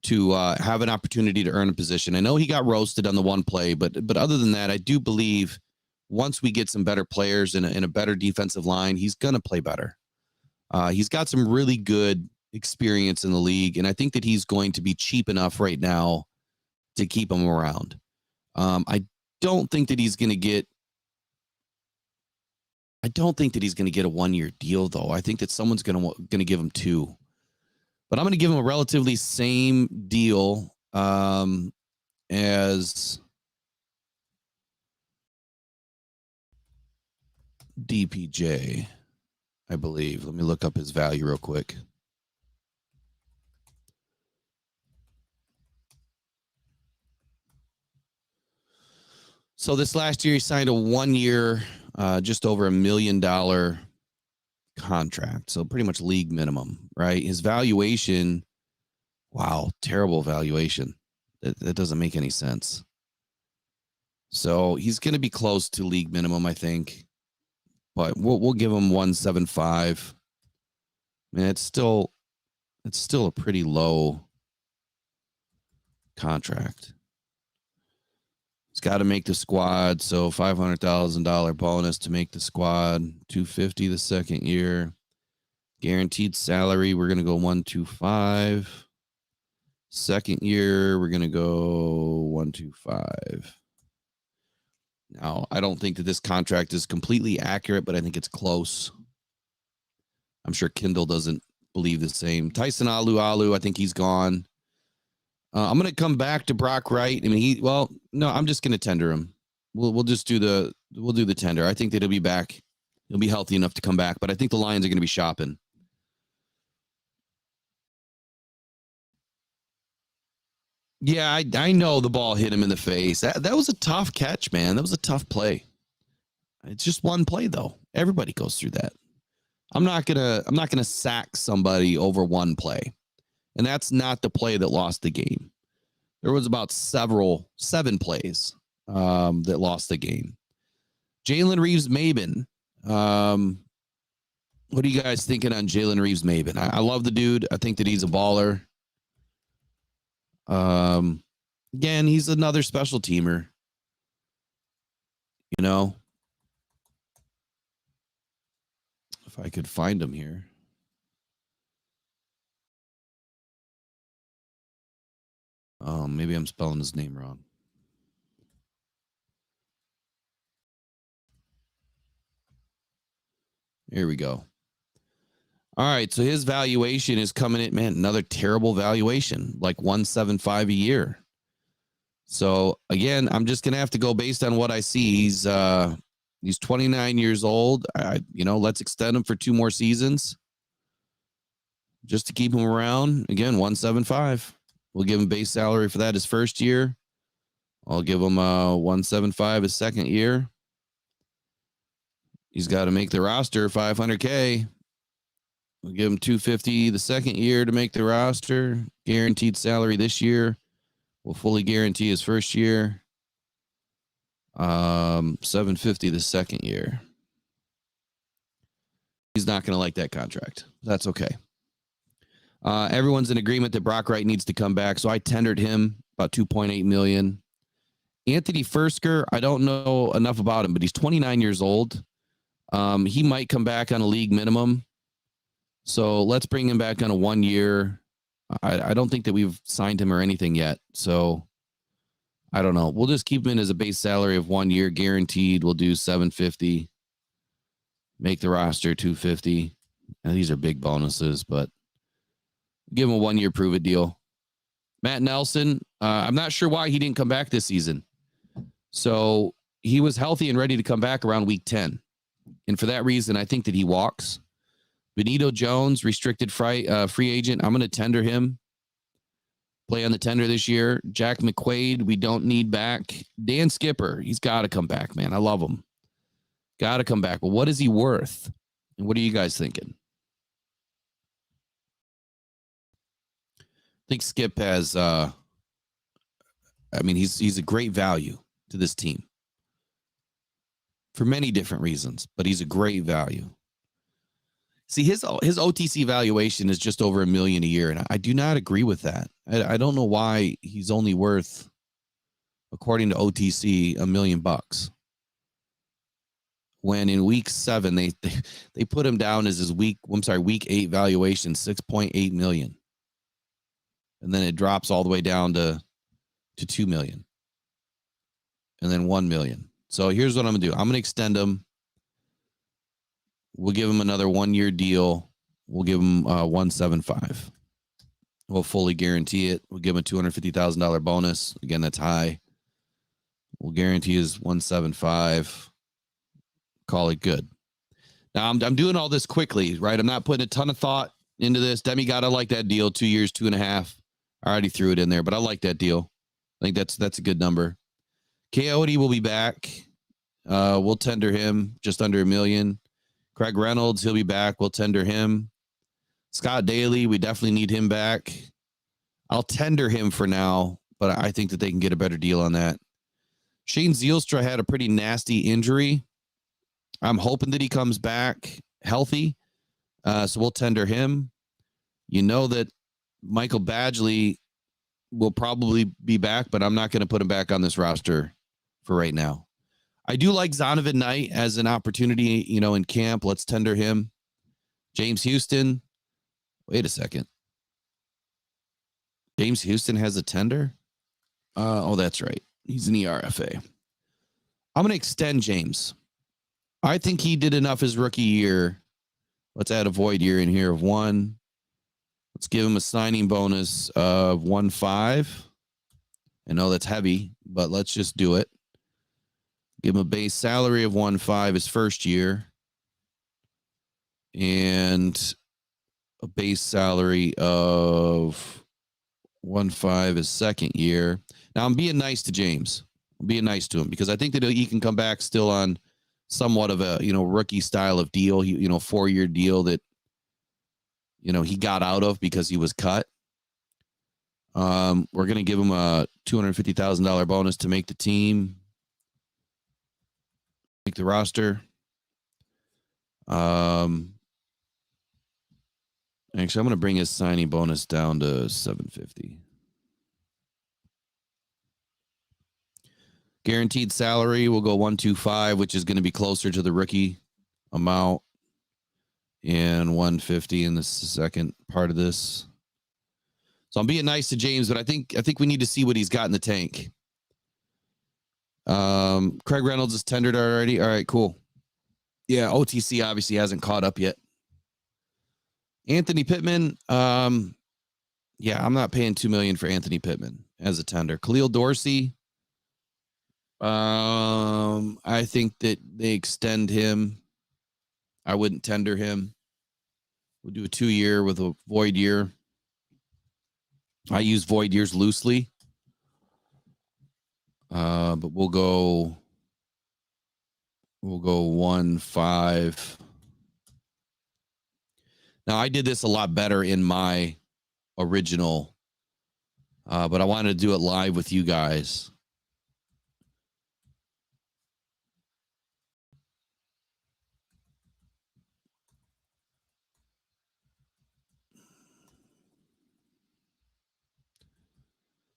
Speaker 1: to have an opportunity to earn a position. I know he got roasted on the one play, but other than that, I do believe once we get some better players in a better defensive line, he's going to play better. He's got some really good experience in the league, and I think that he's going to be cheap enough right now to keep him around. I don't think that he's going to get. I don't think that he's going to get a 1-year deal, though. I think that someone's going to give him 2. But I'm going to give him a relatively same deal as DPJ, I believe. Let me look up his value real quick. So this last year, he signed a 1-year, just over $1 million contract. So pretty much league minimum, right? His valuation, wow, terrible valuation. That doesn't make any sense. So he's going to be close to league minimum, I think. But we'll give him 175. Man, it's still a pretty low contract. He's got to make the squad, so $500,000 bonus to make the squad, $250 the second year. Guaranteed salary, we're going to go 125. Second year, we're going to go 125. Now, I don't think that this contract is completely accurate, but I think it's close. I'm sure Kindle doesn't believe the same. Tyson Alu, I think he's gone. I'm going to come back to Brock Wright. I mean, no, I'm just going to tender him. We'll do the tender. I think that he'll be back. He'll be healthy enough to come back, but I think the Lions are going to be shopping. Yeah, I know the ball hit him in the face. That was a tough catch, man. That was a tough play. It's just one play though. Everybody goes through that. I'm not gonna sack somebody over one play. And that's not the play that lost the game. There was about 7 plays that lost the game. Jalen Reeves-Maybin. What are you guys thinking on Jalen Reeves-Maybin? I love the dude. I think that he's a baller. Again, he's another special teamer. You know, if I could find him here. Maybe I'm spelling his name wrong. Here we go. All right, so his valuation is coming in, man, another terrible valuation, like 175 a year. So again, I'm just gonna have to go based on what I see. He's 29 years old. Let's extend him for 2 more seasons just to keep him around. Again, 175. We'll give him base salary for that his first year. I'll give him 175 his second year. He's got to make the roster, $500K. We'll give him $250 the second year to make the roster. Guaranteed salary this year. We'll fully guarantee his first year. $750 the second year. He's not going to like that contract. That's okay. Everyone's in agreement that Brock Wright needs to come back, so I tendered him about $2.8 million. Anthony Fursker, I don't know enough about him, but he's 29 years old. He might come back on a league minimum. So let's bring him back on a 1 year. I don't think that we've signed him or anything yet. So I don't know. We'll just keep him in as a base salary of 1 year guaranteed. We'll do $750. Make the roster $250. And these are big bonuses, but give him a 1 year prove it deal. Matt Nelson, I'm not sure why he didn't come back this season. So he was healthy and ready to come back around week 10. And for that reason, I think that he walks. Benito Jones, restricted free agent. I'm going to tender him. Play on the tender this year. Jack McQuaid, we don't need back. Dan Skipper, he's got to come back, man. I love him. Got to come back. But what is he worth? And what are you guys thinking? I think Skip has, he's a great value to this team for many different reasons, but he's a great value. See, his OTC valuation is just over $1 million a year, and I do not agree with that. I don't know why he's only worth, according to OTC, $1 million. When in week 7 they put him down as his week 8 valuation, $6.8 million, and then it drops all the way down to $2 million. and then 1 million. So here's what I'm gonna do. I'm gonna extend him. We'll give him another 1-year deal. We'll give him 175. We'll fully guarantee it. We'll give him a $250,000 bonus. Again, that's high. We'll guarantee his 175. Call it good. Now I'm doing all this quickly, right? I'm not putting a ton of thought into this. Demi got to like that deal. 2 years, 2.5. I already threw it in there, but I like that deal. I think that's a good number. Coyote will be back. We'll tender him just under $1 million. Craig Reynolds, he'll be back. We'll tender him. Scott Daly, we definitely need him back. I'll tender him for now, but I think that they can get a better deal on that. Shane Zielstra had a pretty nasty injury. I'm hoping that he comes back healthy. So we'll tender him. You know that Michael Badgley will probably be back, but I'm not going to put him back on this roster for right now. I do like Zonovan Knight as an opportunity, in camp. Let's tender him. James Houston. Wait a second. James Houston has a tender? That's right. He's an ERFA. I'm going to extend James. I think he did enough his rookie year. Let's add a void year in here of 1. Let's give him a signing bonus of 1.5. I know that's heavy, but let's just do it. Give him a base salary of 1.5 his first year. And a base salary of 1.5 his second year. Now I'm being nice to James. I'm being nice to him because I think that he can come back still on somewhat of a, rookie style of deal, 4-year deal that, he got out of because he was cut. We're going to give him a $250,000 bonus to make the team, make the roster. Actually, I'm going to bring his signing bonus down to $750. Guaranteed salary will go 125, which is going to be closer to the rookie amount, and 150 in the second part of this. So I'm being nice to James, but I think we need to see what he's got in the tank. Craig Reynolds is tendered already. All right, cool. Yeah, OTC obviously hasn't caught up yet. Anthony Pittman. I'm not paying $2 million for Anthony Pittman as a tender. Khalil Dorsey. I think that they extend him. I wouldn't tender him. We'll do a 2-year with a void year. I use void years loosely. But we'll go 1.5. Now I did this a lot better in my original, but I wanted to do it live with you guys.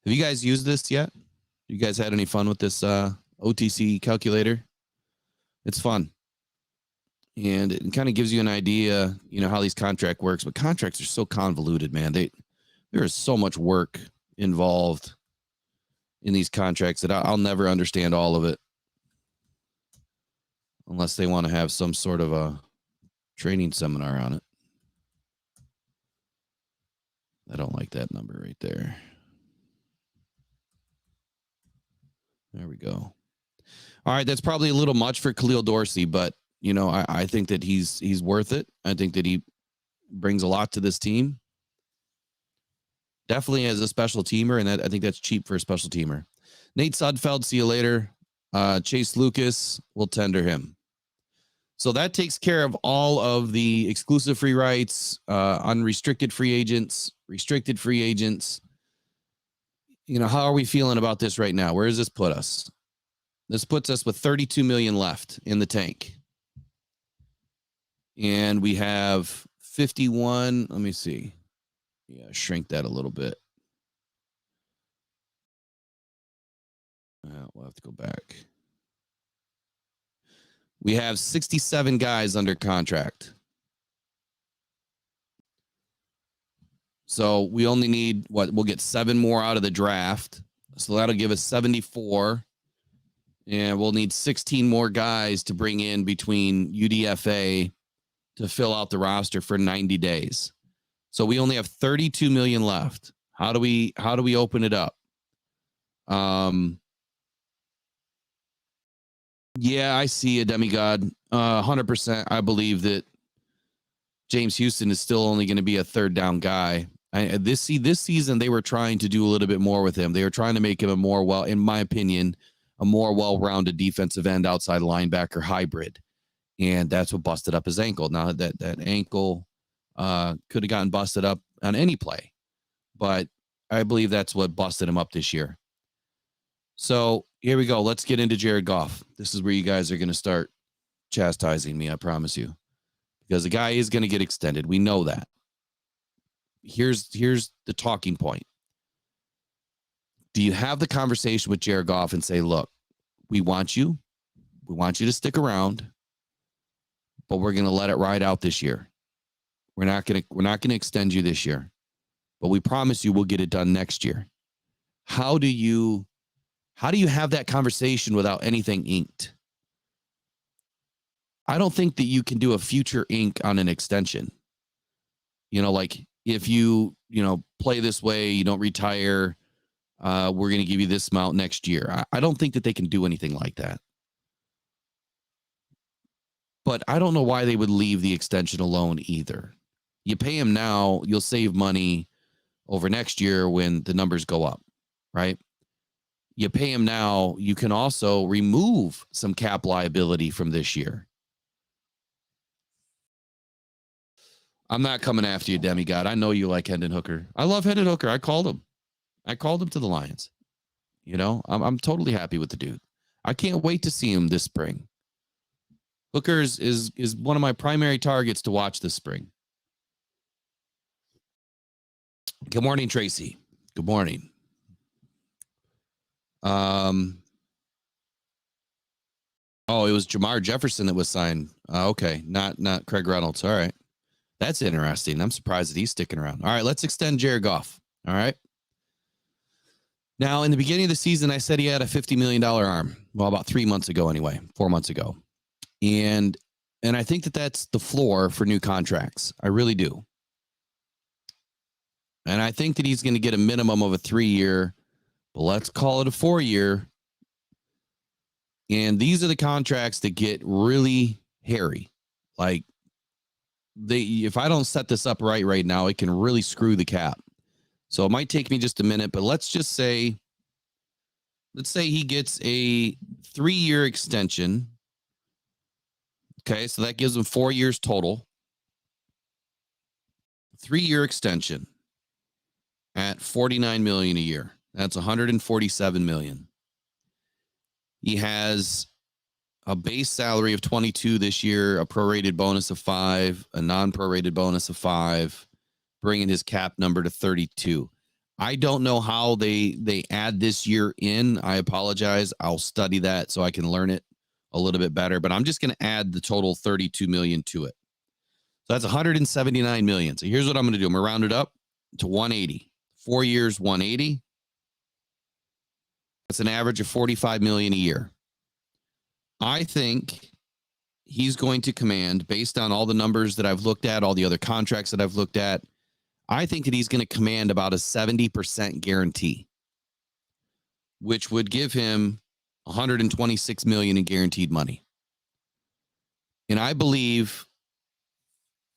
Speaker 1: Have you guys used this yet? You guys had any fun with this OTC calculator? It's fun. And it kind of gives you an idea, how these contract works. But contracts are so convoluted, man. There is so much work involved in these contracts that I'll never understand all of it. Unless they want to have some sort of a training seminar on it. I don't like that number right there. There we go. All right, that's probably a little much for Khalil Dorsey, but I think that he's worth it. I think that he brings a lot to this team. Definitely as a special teamer, and I think that's cheap for a special teamer. Nate Sudfeld, see you later. Chase Lucas, will tender him. So that takes care of all of the exclusive free rights, unrestricted free agents, restricted free agents. How are we feeling about this right now? Where does this put us? This puts us with 32 million left in the tank. And we have 51. Let me see. Yeah, shrink that a little bit. We'll have to go back. We have 67 guys under contract. So we only need we'll get 7 more out of the draft. So that'll give us 74. And we'll need 16 more guys to bring in between UDFA to fill out the roster for 90 days. So we only have 32 million left. How do we open it up? Yeah, I see a demigod. 100%. I believe that James Houston is still only going to be a third down guy. This season they were trying to do a little bit more with him. They were trying to make him in my opinion, a more well-rounded defensive end, outside linebacker hybrid, and that's what busted up his ankle. Now that ankle could have gotten busted up on any play, but I believe that's what busted him up this year. So here we go. Let's get into Jared Goff. This is where you guys are going to start chastising me, I promise you, because the guy is going to get extended. We know that. Here's the talking point. Do you have the conversation with Jared Goff and say, look, we want you to stick around, but we're going to let it ride out this year. We're not going to extend you this year, but we promise you we'll get it done next year. How do you have that conversation without anything inked? I don't think that you can do a future ink on an extension. Like if you play this way, you don't retire, we're going to give you this amount next year. I don't think that they can do anything like that. But I don't know why they would leave the extension alone either. You pay him now, you'll save money over next year when the numbers go up, right? You pay him now, you can also remove some cap liability from this year. I'm not coming after you, demigod. I know you like Hendon Hooker. I love Hendon Hooker. I called him to the Lions. I'm totally happy with the dude. I can't wait to see him this spring. Hooker is one of my primary targets to watch this spring. Good morning, Tracy. Good morning. Oh, it was Jamar Jefferson that was signed. Okay, not Craig Reynolds. All right. That's interesting. I'm surprised that he's sticking around. All right, let's extend Jared Goff. All right. Now, in the beginning of the season, I said he had a $50 million arm. Well, about 3 months ago anyway, 4 months ago. And I think that that's the floor for new contracts. I really do. And I think that he's going to get a minimum of a 3-year, but let's call it a 4-year. And these are the contracts that get really hairy. Like, if I don't set this up right now, it can really screw the cap. So it might take me just a minute, but let's say he gets a 3-year extension. Okay, so that gives him 4 years total. 3-year extension at $49 million a year. That's $147 million. He has a base salary of 22 this year, a prorated bonus of 5, a non-prorated bonus of 5, bringing his cap number to 32. I don't know how they add this year in. I apologize. I'll study that so I can learn it a little bit better, but I'm just going to add the total 32 million to it. So that's 179 million. So here's what I'm going to do. I'm going to round it up to 180. 4 years, 180. That's an average of 45 million a year. I think he's going to command, based on all the numbers that I've looked at, all the other contracts that I've looked at, I think that he's going to command about a 70% guarantee, which would give him 126 million in guaranteed money. And I believe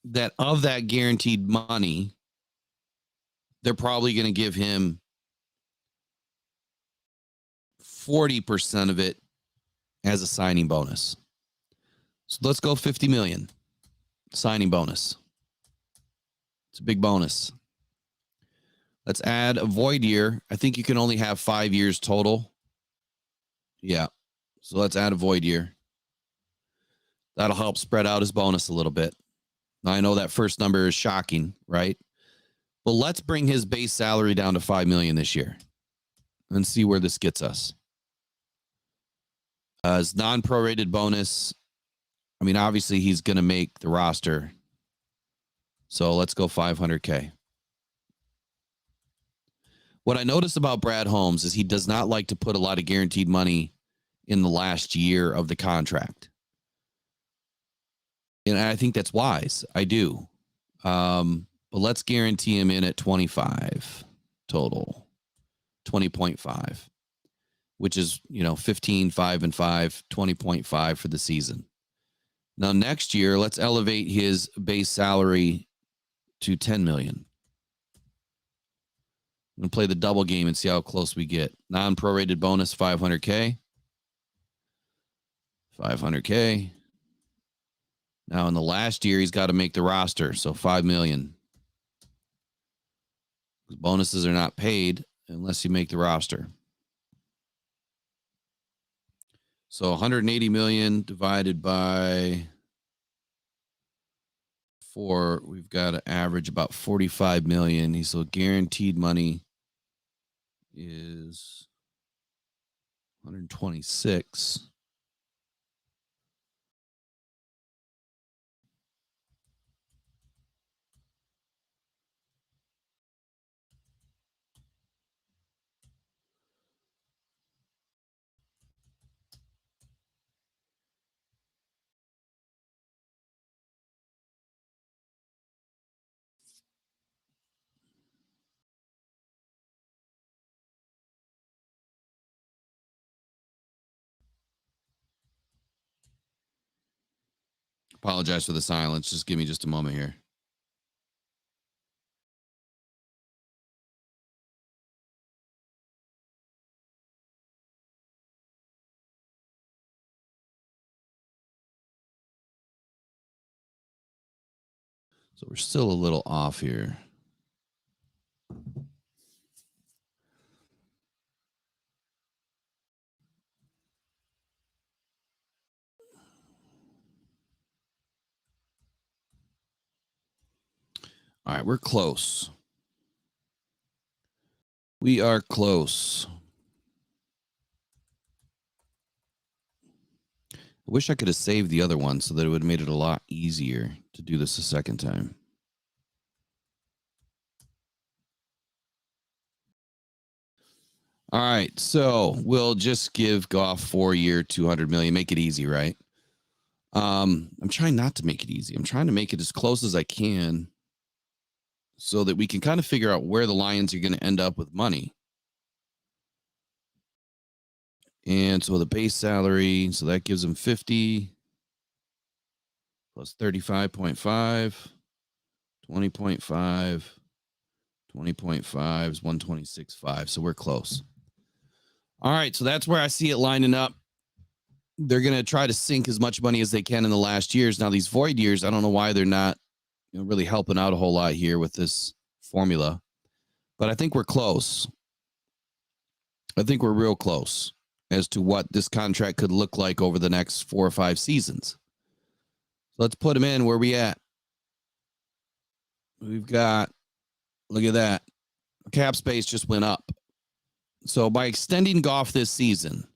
Speaker 1: that of that guaranteed money, they're probably going to give him 40% of it as a signing bonus. So let's go 50 million signing bonus. It's a big bonus. Let's add a void year. I think you can only have 5 years total. Yeah. So let's add a void year. That'll help spread out his bonus a little bit. Now, I know that first number is shocking, right? But let's bring his base salary down to 5 million this year and see where this gets us. His non-prorated bonus, I mean, obviously he's going to make the roster. So let's go 500K. What I noticed about Brad Holmes is he does not like to put a lot of guaranteed money in the last year of the contract. And I think that's wise. I do. But let's guarantee him in at 25 total, 20.5, which is, 15, 5 and 5, 20.5 for the season. Now, next year, let's elevate his base salary to 10 million. I'm going to play the double game and see how close we get. Non-prorated bonus, 500K. 500K. Now, in the last year, he's got to make the roster, so 5 million. Bonuses are not paid unless you make the roster. So 180 million divided by 4, we've got to average about 45 million. So guaranteed money is 126. Apologize for the silence. Just give me just a moment here. So we're still a little off here. All right, we're close. We are close. I wish I could have saved the other one so that it would have made it a lot easier to do this a second time. All right, so we'll just give Goff 4-year, 200 million. Make it easy, right? I'm trying not to make it easy. I'm trying to make it as close as I can so that we can kind of figure out where the Lions are going to end up with money. And so the base salary, so that gives them 50 plus 35.5, 20.5, 20.5 is 126.5. So we're close. All right, so that's where I see it lining up. They're going to try to sink as much money as they can in the last years. Now, these void years, I don't know why they're not really helping out a whole lot here with this formula. But I think we're close. I think we're real close as to what this contract could look like over the next 4 or 5 seasons. So let's put them in. Where we at? We've got, look at that. Cap space just went up. So by extending Goff this season,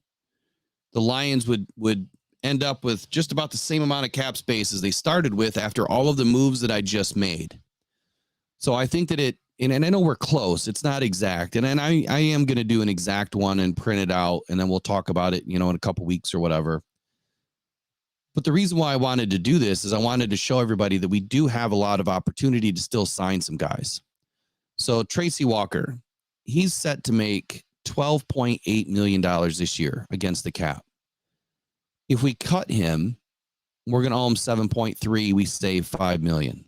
Speaker 1: the Lions would end up with just about the same amount of cap space as they started with after all of the moves that I just made. So I think that and I know we're close. It's not exact. And I am going to do an exact one and print it out, and then we'll talk about it, in a couple weeks or whatever. But the reason why I wanted to do this is I wanted to show everybody that we do have a lot of opportunity to still sign some guys. So Tracy Walker, he's set to make $12.8 million this year against the cap. If we cut him, we're going to owe him 7.3. We save 5 million.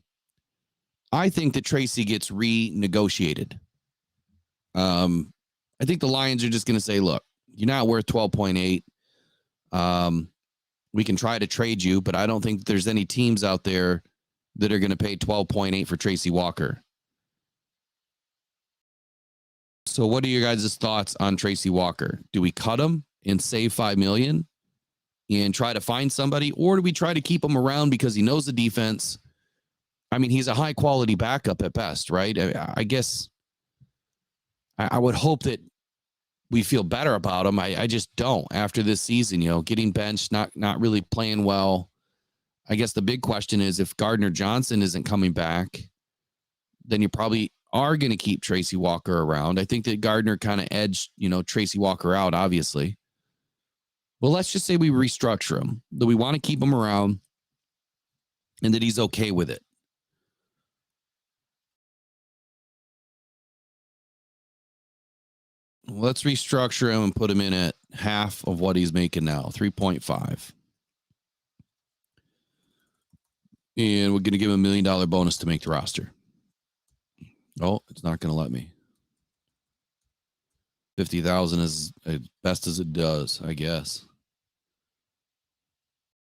Speaker 1: I think that Tracy gets renegotiated. I think the Lions are just going to say, look, you're not worth 12.8. We can try to trade you, but I don't think there's any teams out there that are going to pay 12.8 for Tracy Walker. So what are your guys' thoughts on Tracy Walker? Do we cut him and save 5 million and try to find somebody, or do we try to keep him around because he knows the defense? I mean, he's a high quality backup at best, right? I guess I would hope that we feel better about him. I just don't after this season, getting benched, not really playing well. I guess the big question is if Gardner Johnson isn't coming back, then you probably are going to keep Tracy Walker around. I think that Gardner kind of edged, Tracy Walker out, obviously. Well, let's just say we restructure him, that we want to keep him around and that he's okay with it. Let's restructure him and put him in at half of what he's making now, 3.5. And we're going to give him $1 million bonus to make the roster. Oh, it's not going to let me. 50,000 is as best as it does, I guess.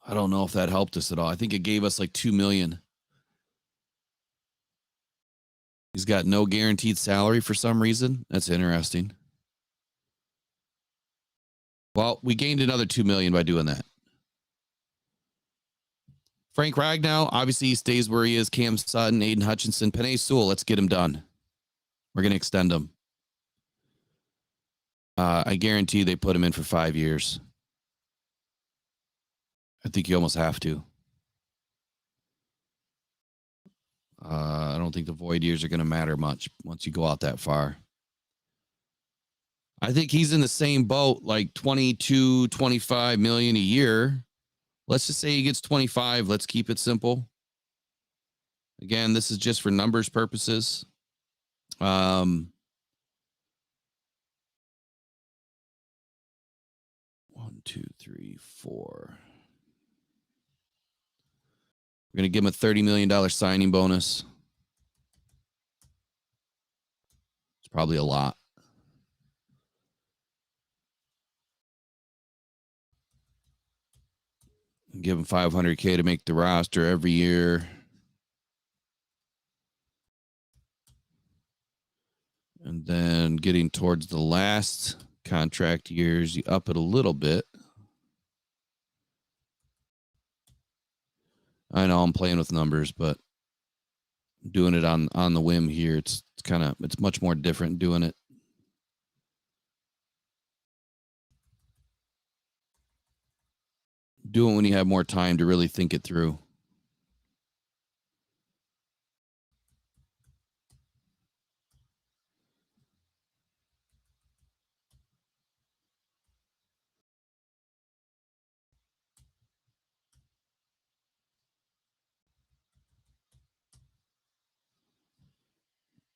Speaker 1: I don't know if that helped us at all. I think it gave us like 2 million. He's got no guaranteed salary for some reason. That's interesting. Well, we gained another 2 million by doing that. Frank Ragnow, obviously he stays where he is. Cam Sutton, Aiden Hutchinson, Penei Sewell. Let's get him done. We're going to extend him. I guarantee they put him in for 5 years. I think you almost have to. I don't think the void years are going to matter much once you go out that far. I think he's in the same boat, like 22, 25 million a year. Let's just say he gets 25. Let's keep it simple. Again, this is just for numbers purposes. 1, 2, 3, 4. We're going to give him a $30 million signing bonus. It's probably a lot. Give him $500K to make the roster every year. And then getting towards the last contract years, you up it a little bit. I know I'm playing with numbers, but doing it on the whim here, it's much more different doing it. Do it when you have more time to really think it through.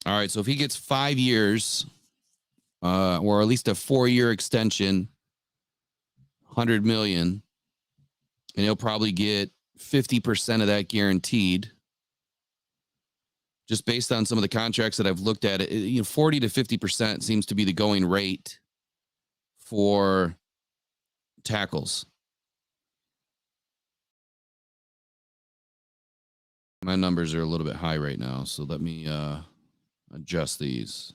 Speaker 1: All right, so if he gets 5 years, or at least a 4-year extension, 100 million, and he'll probably get 50% of that guaranteed. Just based on some of the contracts that I've looked at, 40 to 50% seems to be the going rate for tackles. My numbers are a little bit high right now, so let me adjust these.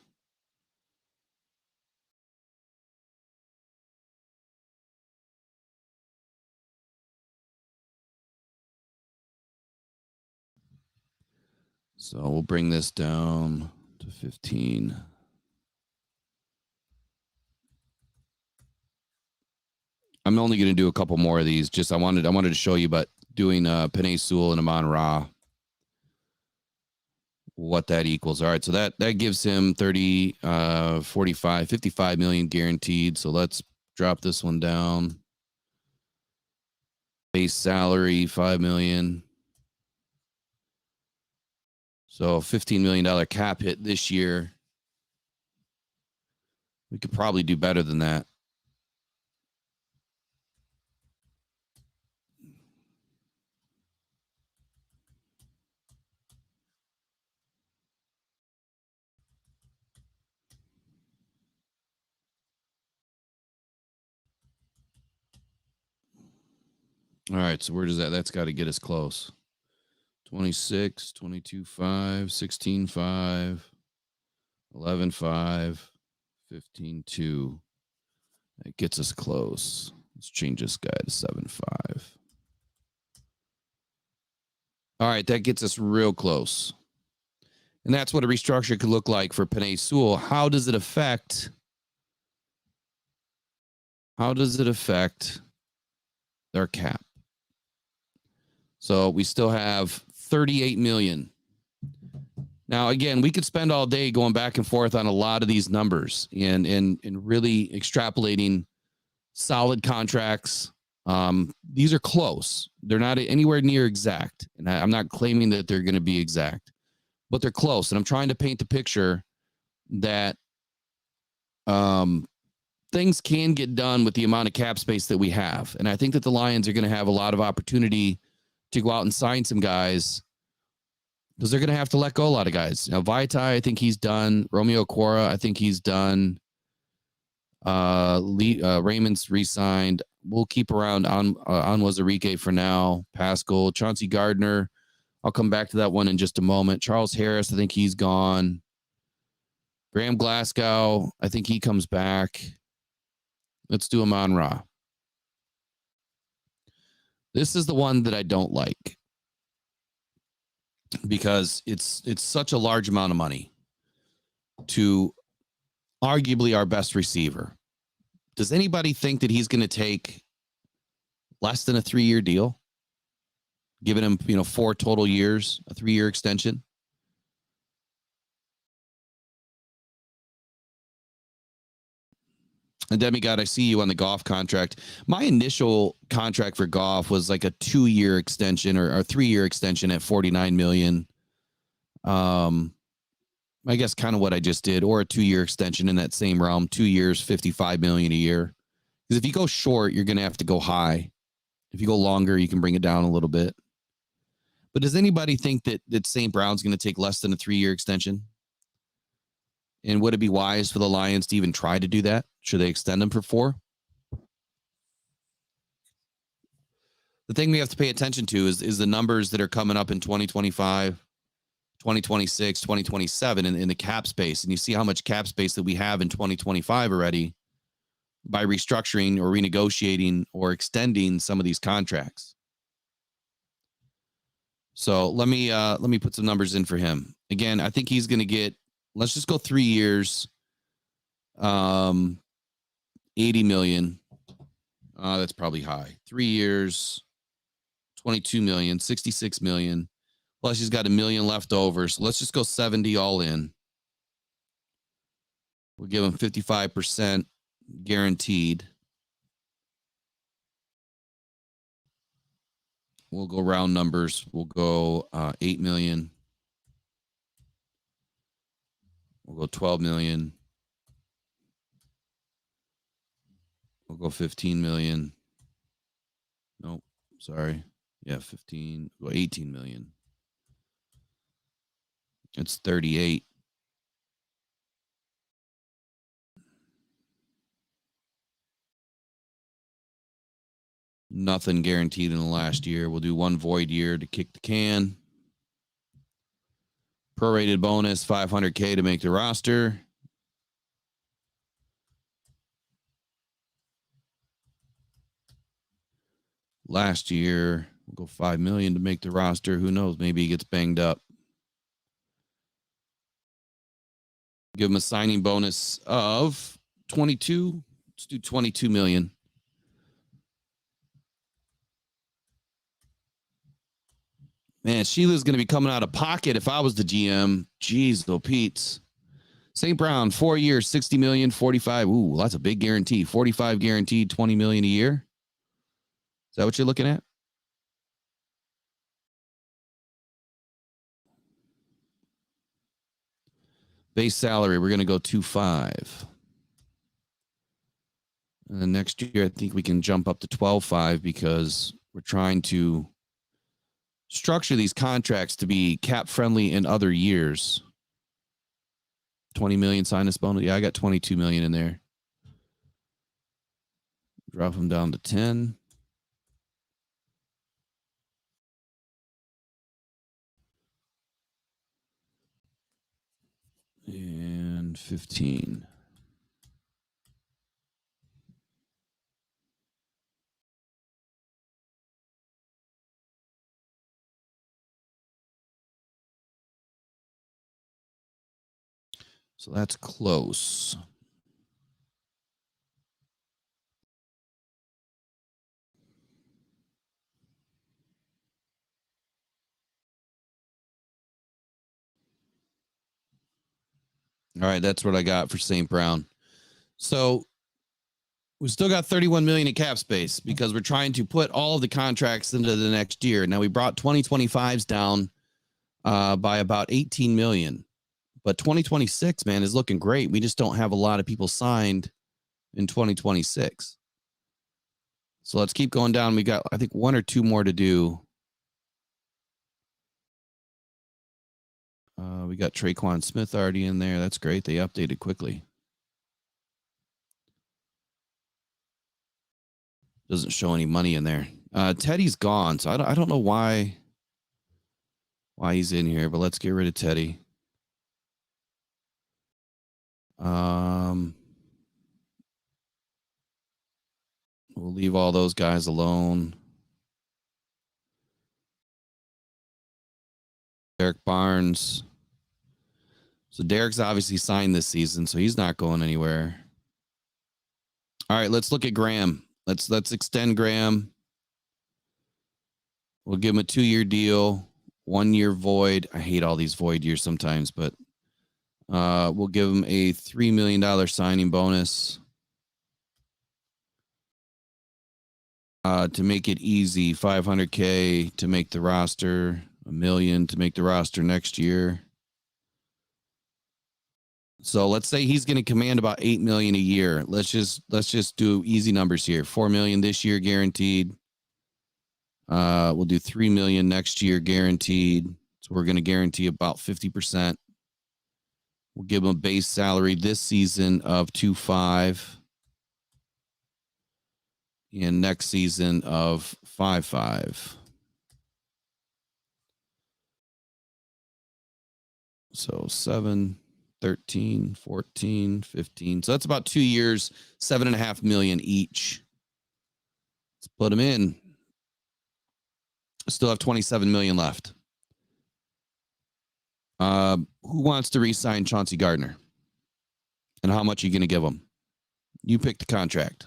Speaker 1: So we'll bring this down to 15. I'm only going to do a couple more of these. Just I wanted to show you, but doing Penei Sewell and Amon-Ra, what that equals. All right, so that gives him 30, 45, 55 million guaranteed. So let's drop this one down. Base salary, 5 million. So $15 million cap hit this year. We could probably do better than that. All right, so where does that? That's got to get us close. 26, 22.5, 16.5, 11.5, 15.2. That gets us close. Let's change this guy to 7.5. All right, that gets us real close. And that's what a restructure could look like for Penei Sewell. How does it affect their cap? So we still have 38 million. Now, again, we could spend all day going back and forth on a lot of these numbers and really extrapolating solid contracts. These are close. They're not anywhere near exact. And I'm not claiming that they're going to be exact, but they're close. And I'm trying to paint the picture that things can get done with the amount of cap space that we have. And I think that the Lions are going to have a lot of opportunity to go out and sign some guys because they're going to have to let go a lot of guys. Now, Vaitai, I think he's done. Romeo Cora, I think he's done. Raymond's re-signed. We'll keep around on Wazarike for now. Pascal, Chauncey Gardner. I'll come back to that one in just a moment. Charles Harris, I think he's gone. Graham Glasgow, I think he comes back. Let's do Amon Ra. This is the one that I don't like because it's such a large amount of money to arguably our best receiver. Does anybody think that he's going to take less than a 3-year deal? Giving him, 4 total years, a 3-year extension? And Demigod, I see you on the Goff contract. My initial contract for Goff was like a 2-year extension or a 3-year extension at $49 million. I guess kind of what I just did, or a 2-year extension in that same realm, 2 years, $55 million a year. Because if you go short, you're going to have to go high. If you go longer, you can bring it down a little bit. But does anybody think that St. Brown's going to take less than a 3-year extension? And would it be wise for the Lions to even try to do that? Should they extend them for 4? The thing we have to pay attention to is the numbers that are coming up in 2025, 2026, 2027 in the cap space. And you see how much cap space that we have in 2025 already by restructuring or renegotiating or extending some of these contracts. So let me put some numbers in for him. Again, I think he's going to get, let's just go 3 years, 80 million. That's probably high. 3 years, 22 million, 66 million. Plus he's got $1 million left over. So let's just go 70 all in. We'll give him 55% guaranteed. We'll go round numbers. We'll go 8 million. We'll go 12 million. We'll go 15 million. Nope, sorry. Yeah, 15. We'll go 18 million. It's 38. Nothing guaranteed in the last year. We'll do 1 void year to kick the can. Prorated bonus, $500K to make the roster. Last year, we'll go 5 million to make the roster. Who knows? Maybe he gets banged up. Give him a signing bonus of 22. Let's do 22 million. Man, Sheila's going to be coming out of pocket if I was the GM. Jeez, though, Pete's. St. Brown, 4 years, 60 million, 45. Ooh, that's a big guarantee. 45 guaranteed, 20 million a year. Is that what you're looking at? Base salary, we're going to go 2.5. And then next year, I think we can jump up to 12.5 because we're trying to structure these contracts to be cap friendly in other years. 20 million sinus bonus. Yeah, I got 22 million in there. Drop them down to 10. And 15. So that's close. All right, that's what I got for St. Brown. So We still got 31 million in cap space because we're trying to put all of the contracts into the next year. Now we brought 2025s down by about 18 million, but 2026, man, is looking great. We just don't have a lot of people signed in 2026. So let's keep going down. We got, I think, one or two more to do. We got Traquan Smith already in there. That's great. They updated quickly. Doesn't show any money in there. Teddy's gone, so I don't know why he's in here, but let's get rid of Teddy. We'll leave all those guys alone. Derek Barnes. So Derek's obviously signed this season, so he's not going anywhere. All right, let's look at Graham. Let's extend Graham. We'll give him a 2-year deal, 1-year void. I hate all these void years sometimes, but we'll give him a $3 million signing bonus. To make it easy, $500K to make the roster, $1 million to make the roster next year. So let's say he's going to command about $8 million a year. Let's just do easy numbers here. $4 million this year guaranteed. We'll do $3 million next year guaranteed. So we're going to guarantee about 50%. We'll give him a base salary this season of 2.5 and next season of 5.5. So 7, 13, 14, 15. So that's about 2 years, $7.5 million each. Let's put them in. Still have 27 million left. Who wants to re-sign Chauncey Gardner? And how much are you going to give him? You pick the contract.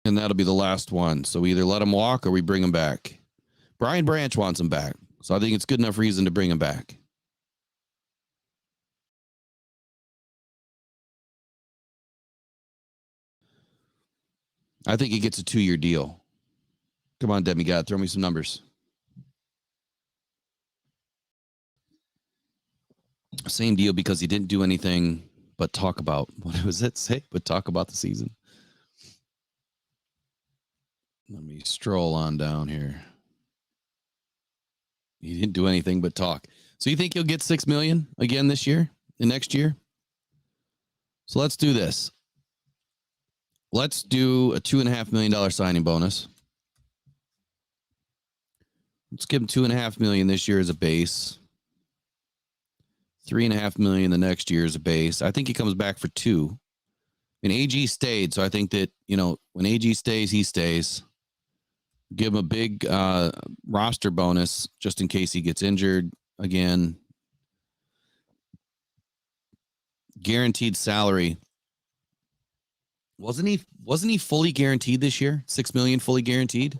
Speaker 1: And that'll be the last one. So we either let him walk or we bring him back. Brian Branch wants him back. So I think it's good enough reason to bring him back. I think he gets a 2-year deal. Come on, Demigod, throw me some numbers. Same deal because he didn't do anything but talk about, what was it say? But talk about the season. Let me stroll on down here. He didn't do anything but talk. So you think he'll get 6 million again this year and next year? So let's do this. Let's do a $2.5 million signing bonus. Let's give him $2.5 million this year as a base. $3.5 million the next year as a base. I think he comes back for 2. And AG stayed, so I think that, you know, when AG stays, he stays. Give him a big roster bonus just in case he gets injured again. Guaranteed salary. Wasn't he fully guaranteed this year? 6 million fully guaranteed?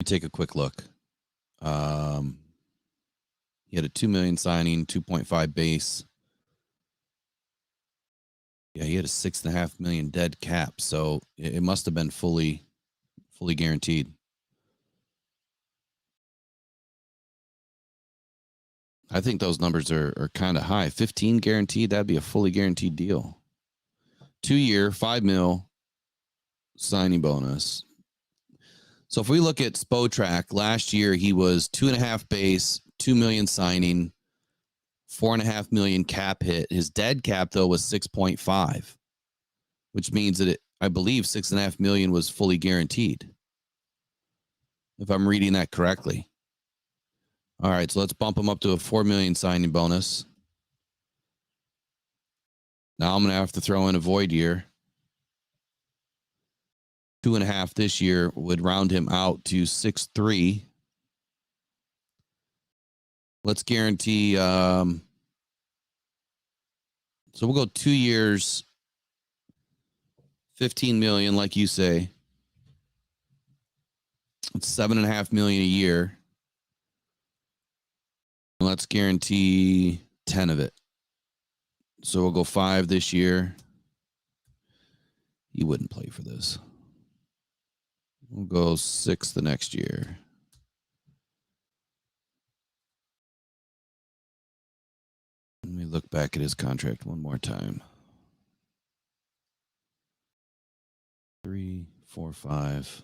Speaker 1: Take a quick look. He had a 2 million signing, 2.5 base. Yeah, he had a 6.5 million dead cap, so it must have been fully guaranteed. I think those numbers are kind of high. 15 guaranteed, that'd be a fully guaranteed deal. 2-year, 5 mil signing bonus. So if we look at Spotrac, last year he was 2.5 base, 2 million signing, 4.5 million cap hit. His dead cap though was 6.5, which means that I believe 6.5 million was fully guaranteed. If I'm reading that correctly. All right, so let's bump him up to a 4 million signing bonus. Now I'm going to have to throw in a void year. 2.5 this year would round him out to 6.3. Let's guarantee So we'll go 2 years, 15 million, like you say. It's $7.5 million a year. Let's guarantee 10 of it. So we'll go 5 this year. He wouldn't play for this. We'll go 6 the next year. Let me look back at his contract one more time. 3, 4, 5.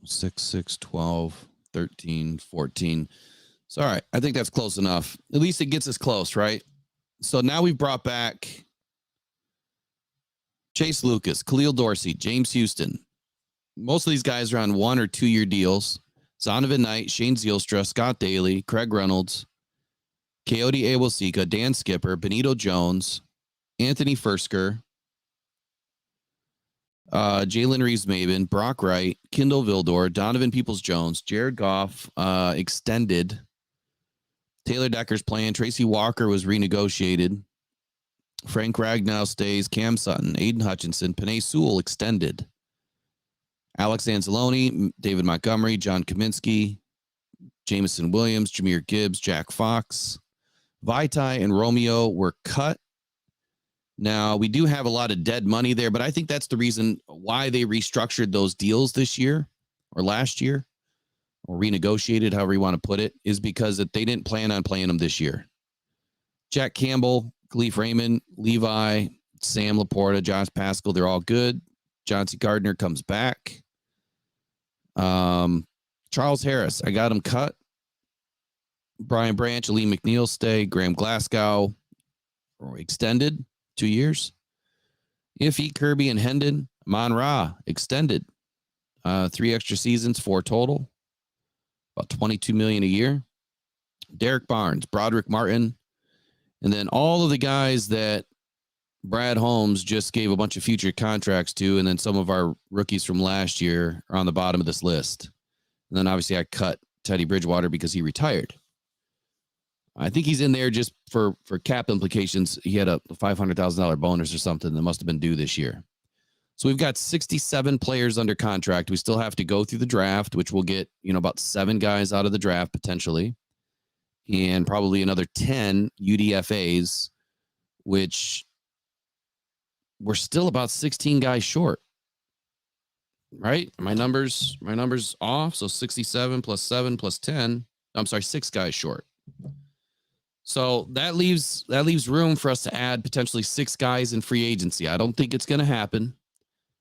Speaker 1: Six, 6, 12, 13, 14. So, all right. I think that's close enough. At least it gets us close, right? So now we've brought back Chase Lucas, Khalil Dorsey, James Houston. Most of these guys are on 1 or 2 year deals. Zonovan Knight, Shane Zielstra, Scott Daly, Craig Reynolds, Coyote Awosika, Dan Skipper, Benito Jones, Anthony Fursker, Jalen Reeves-Maben, Brock Wright, Kendall Vildor, Donovan Peoples-Jones, Jared Goff, extended. Taylor Decker's playing. Tracy Walker was renegotiated. Frank Ragnow stays. Cam Sutton, Aiden Hutchinson, Panay Sewell extended. Alex Anzalone, David Montgomery, John Kaminsky, Jamison Williams, Jahmyr Gibbs, Jack Fox. Vaitai and Romeo were cut. Now, we do have a lot of dead money there, but I think that's the reason why they restructured those deals this year or last year or renegotiated, however you want to put it, is because they didn't plan on playing them this year. Jack Campbell, Khalif Raymond, Levi, Sam Laporta, Josh Pascal, they're all good. Chauncey Gardner comes back. Charles Harris, I got him cut. Brian Branch, Lee McNeil stay. Graham Glasgow extended 2 years. Iffy, Kirby, and Hendon. Amon Ra extended 3 extra seasons, 4 total. About $22 million a year. Derek Barnes, Broderick Martin, and then all of the guys that Brad Holmes just gave a bunch of future contracts to, and then some of our rookies from last year are on the bottom of this list. And then obviously I cut Teddy Bridgewater because he retired. I think he's in there just for cap implications. He had a $500,000 bonus or something that must have been due this year. So we've got 67 players under contract. We still have to go through the draft, which we'll get, about 7 guys out of the draft potentially, and probably another 10 UDFAs, which we're still about 16 guys short. Right? My numbers off. So 67 plus 7 plus 10. I'm sorry, 6 guys short. So that leaves room for us to add potentially 6 guys in free agency. I don't think it's going to happen.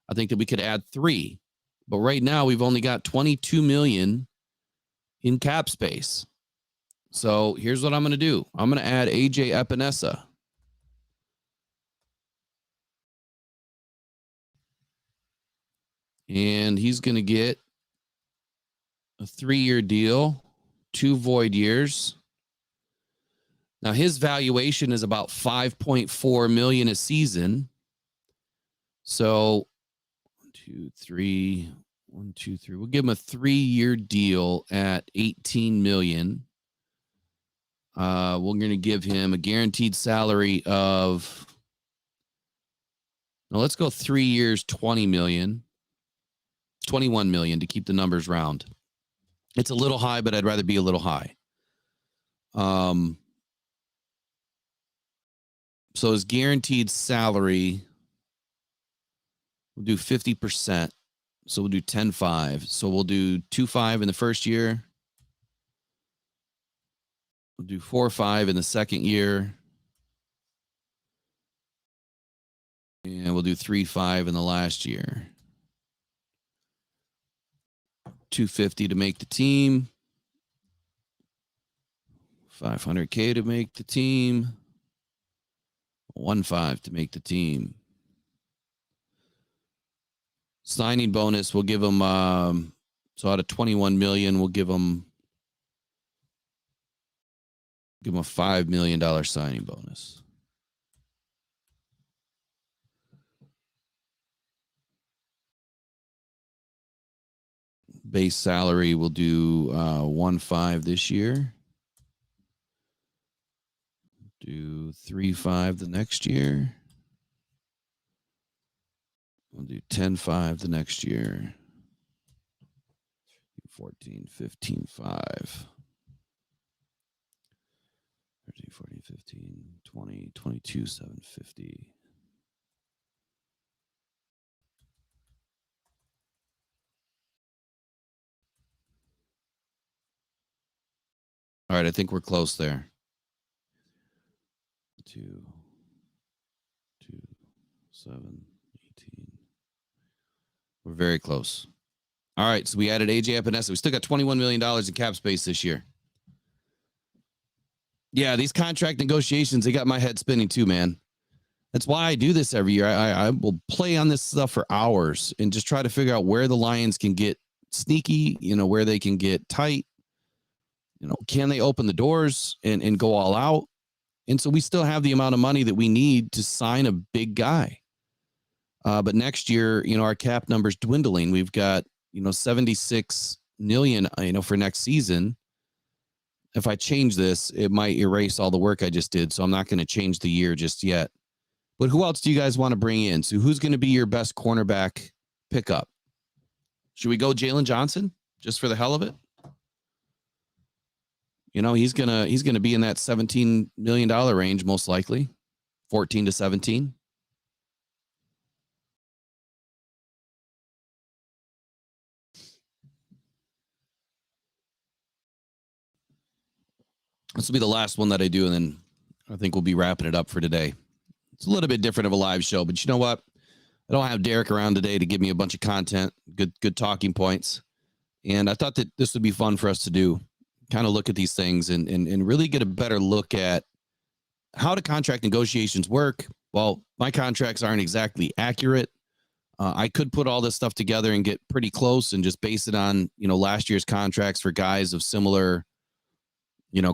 Speaker 1: I think that we could add 3. But right now we've only got 22 million in cap space. So here's what I'm going to do. I'm going to add AJ Epinesa. And he's going to get a 3-year deal, 2 void years. Now his valuation is about $5.4 million a season. So 1, 2, 3. We'll give him a 3-year deal at $18 million. We're going to give him a guaranteed salary of, now let's go 3 years, $20 million. $21 million to keep the numbers round. It's a little high, but I'd rather be a little high. So his guaranteed salary, we'll do 50%. So we'll do 10.5. So we'll do 2.5 in the first year. We'll do 4.5 in the second year. And we'll do 3.5 in the last year. 250 to make the team. 500K to make the team. 1.5 to make the team. Signing bonus, we'll give them, so out of 21 million, we'll give them a $5 million signing bonus. base salary. We'll do 1.5 this year. Do 3.5 the next year. We'll do 10.5 the next year. 14, 15, 5. 13, 14, 15, 20, 22, 750. All right, I think we're close there. 2, 2, 7, 18. We're very close. All right, so we added AJ Epinesa. We still got $21 million in cap space this year. Yeah, these contract negotiations, they got my head spinning too, man. That's why I do this every year. I will play on this stuff for hours and just try to figure out where the Lions can get sneaky, where they can get tight. Can they open the doors and go all out? And so we still have the amount of money that we need to sign a big guy. But next year, our cap number's dwindling. We've got, 76 million, for next season. If I change this, it might erase all the work I just did. So I'm not going to change the year just yet. But who else do you guys want to bring in? So who's going to be your best cornerback pickup? Should we go Jalen Johnson just for the hell of it? He's gonna be in that $17 million range, most likely. 14 to 17. This will be the last one that I do, and then I think we'll be wrapping it up for today. It's a little bit different of a live show, but you know what? I don't have Derek around today to give me a bunch of content, good talking points. And I thought that this would be fun for us to do, kind of look at these things and really get a better look at how do contract negotiations work. Well, my contracts aren't exactly accurate. I could put all this stuff together and get pretty close and just base it on, last year's contracts for guys of similar,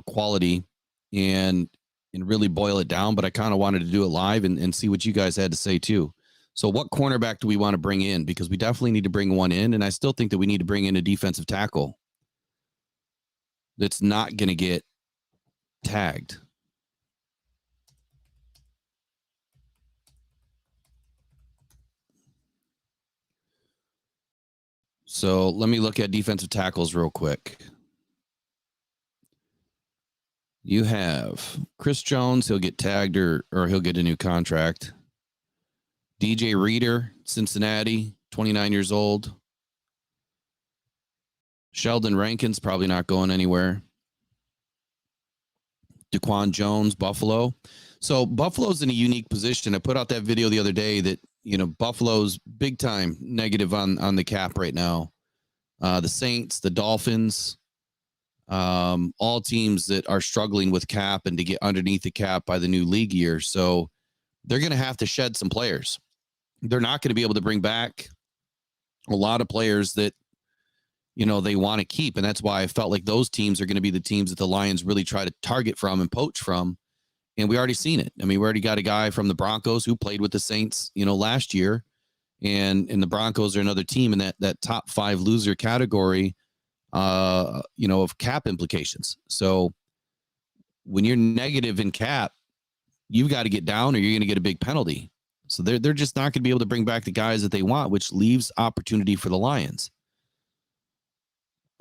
Speaker 1: quality and really boil it down. But I kind of wanted to do it live and see what you guys had to say too. So what cornerback do we want to bring in? Because we definitely need to bring one in. And I still think that we need to bring in a defensive tackle that's not going to get tagged. So let me look at defensive tackles real quick. You have Chris Jones. He'll get tagged or he'll get a new contract. DJ Reader, Cincinnati, 29 years old. Sheldon Rankin's probably not going anywhere. Daquan Jones, Buffalo. So Buffalo's in a unique position. I put out that video the other day that, Buffalo's big time negative on the cap right now. The Saints, the Dolphins, all teams that are struggling with cap and to get underneath the cap by the new league year. So they're going to have to shed some players. They're not going to be able to bring back a lot of players that, they want to keep. And that's why I felt like those teams are going to be the teams that the Lions really try to target from and poach from. And we already seen it. I mean, we already got a guy from the Broncos who played with the Saints, last year. And the Broncos are another team in that top 5 loser category, of cap implications. So when you're negative in cap, you've got to get down or you're going to get a big penalty. So they're just not going to be able to bring back the guys that they want, which leaves opportunity for the Lions.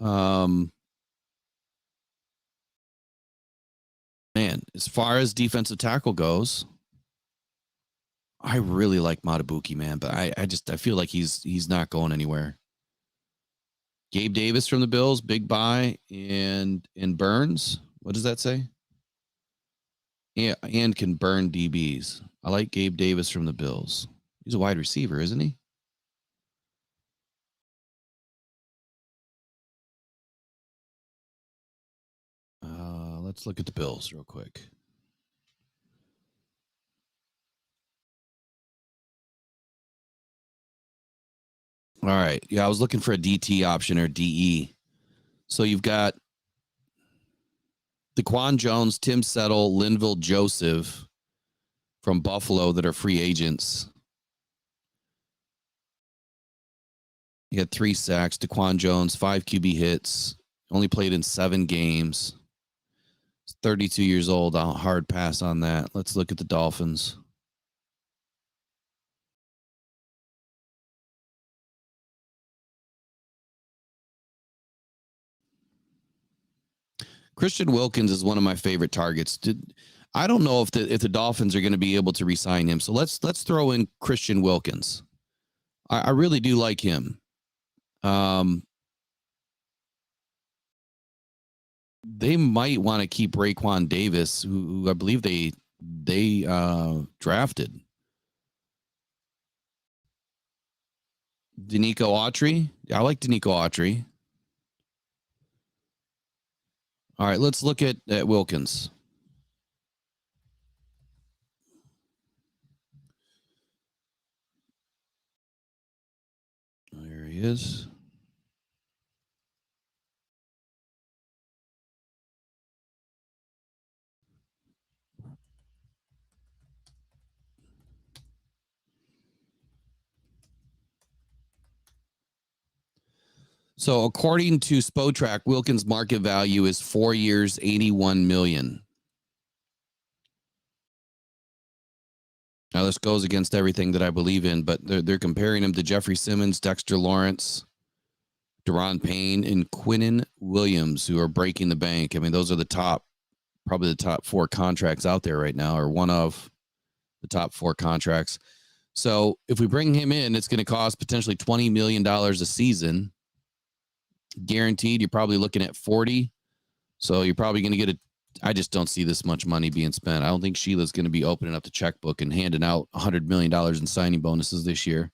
Speaker 1: Man, as far as defensive tackle goes, I really like Matabuki, man, but I feel like he's not going anywhere. Gabe Davis from the Bills, big buy, and Burns. What does that say? Yeah, and can burn DBs. I like Gabe Davis from the Bills. He's a wide receiver, isn't he? Let's look at the Bills real quick. All right. Yeah, I was looking for a DT option or DE. So you've got Daquan Jones, Tim Settle, Linville Joseph from Buffalo that are free agents. He had 3 sacks. Daquan Jones, 5 QB hits. Only played in 7 games. He's 32 years old. I'll hard pass on that. Let's look at the Dolphins. Christian Wilkins is one of my favorite targets. I don't know if the Dolphins are going to be able to re-sign him. So let's throw in Christian Wilkins. I really do like him. They might want to keep Raekwon Davis, who I believe they drafted. Danico Autry. I like Danico Autry. All right, let's look at Wilkins. There he is. So according to Spotrac, Wilkins' market value is 4 years, $81 million. Now this goes against everything that I believe in, but they're comparing him to Jeffrey Simmons, Dexter Lawrence, Deron Payne, and Quinnen Williams, who are breaking the bank. I mean, those are probably the top 4 contracts out there right now, or one of the top 4 contracts. So if we bring him in, it's going to cost potentially $20 million a season. Guaranteed, you're probably looking at 40. So you're probably going to get I just don't see this much money being spent. I don't think Sheila's going to be opening up the checkbook and handing out $100 million in signing bonuses this year.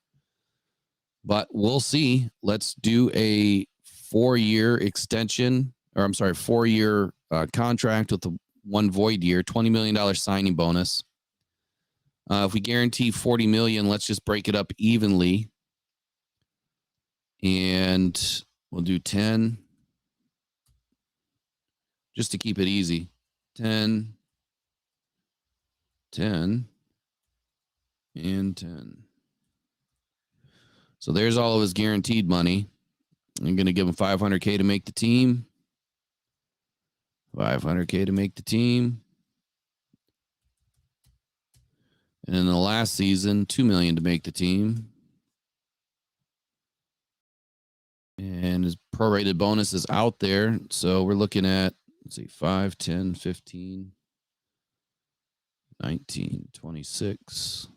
Speaker 1: But we'll see. Let's do a 4-year extension, or I'm sorry, 4-year contract with the 1 void year, $20 million signing bonus. If we guarantee $40 million, let's just break it up evenly. And we'll do 10. Just to keep it easy. 10, 10, and 10. So there's all of his guaranteed money. I'm going to give him $500K to make the team. $500K to make the team. And in the last season, $2 million to make the team. And his prorated bonus is out there. So we're looking at, let's see, 5, 10, 15, 19, 26.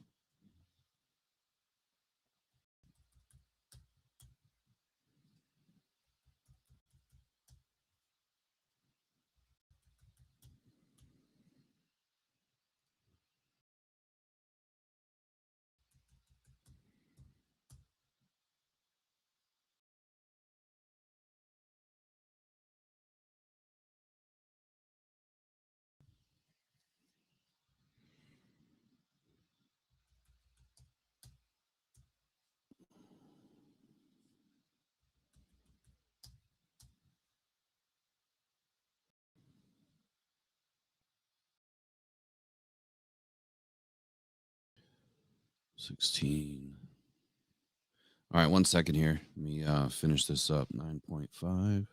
Speaker 1: $16. All right, 1 second here. Let me finish this up. 9.5.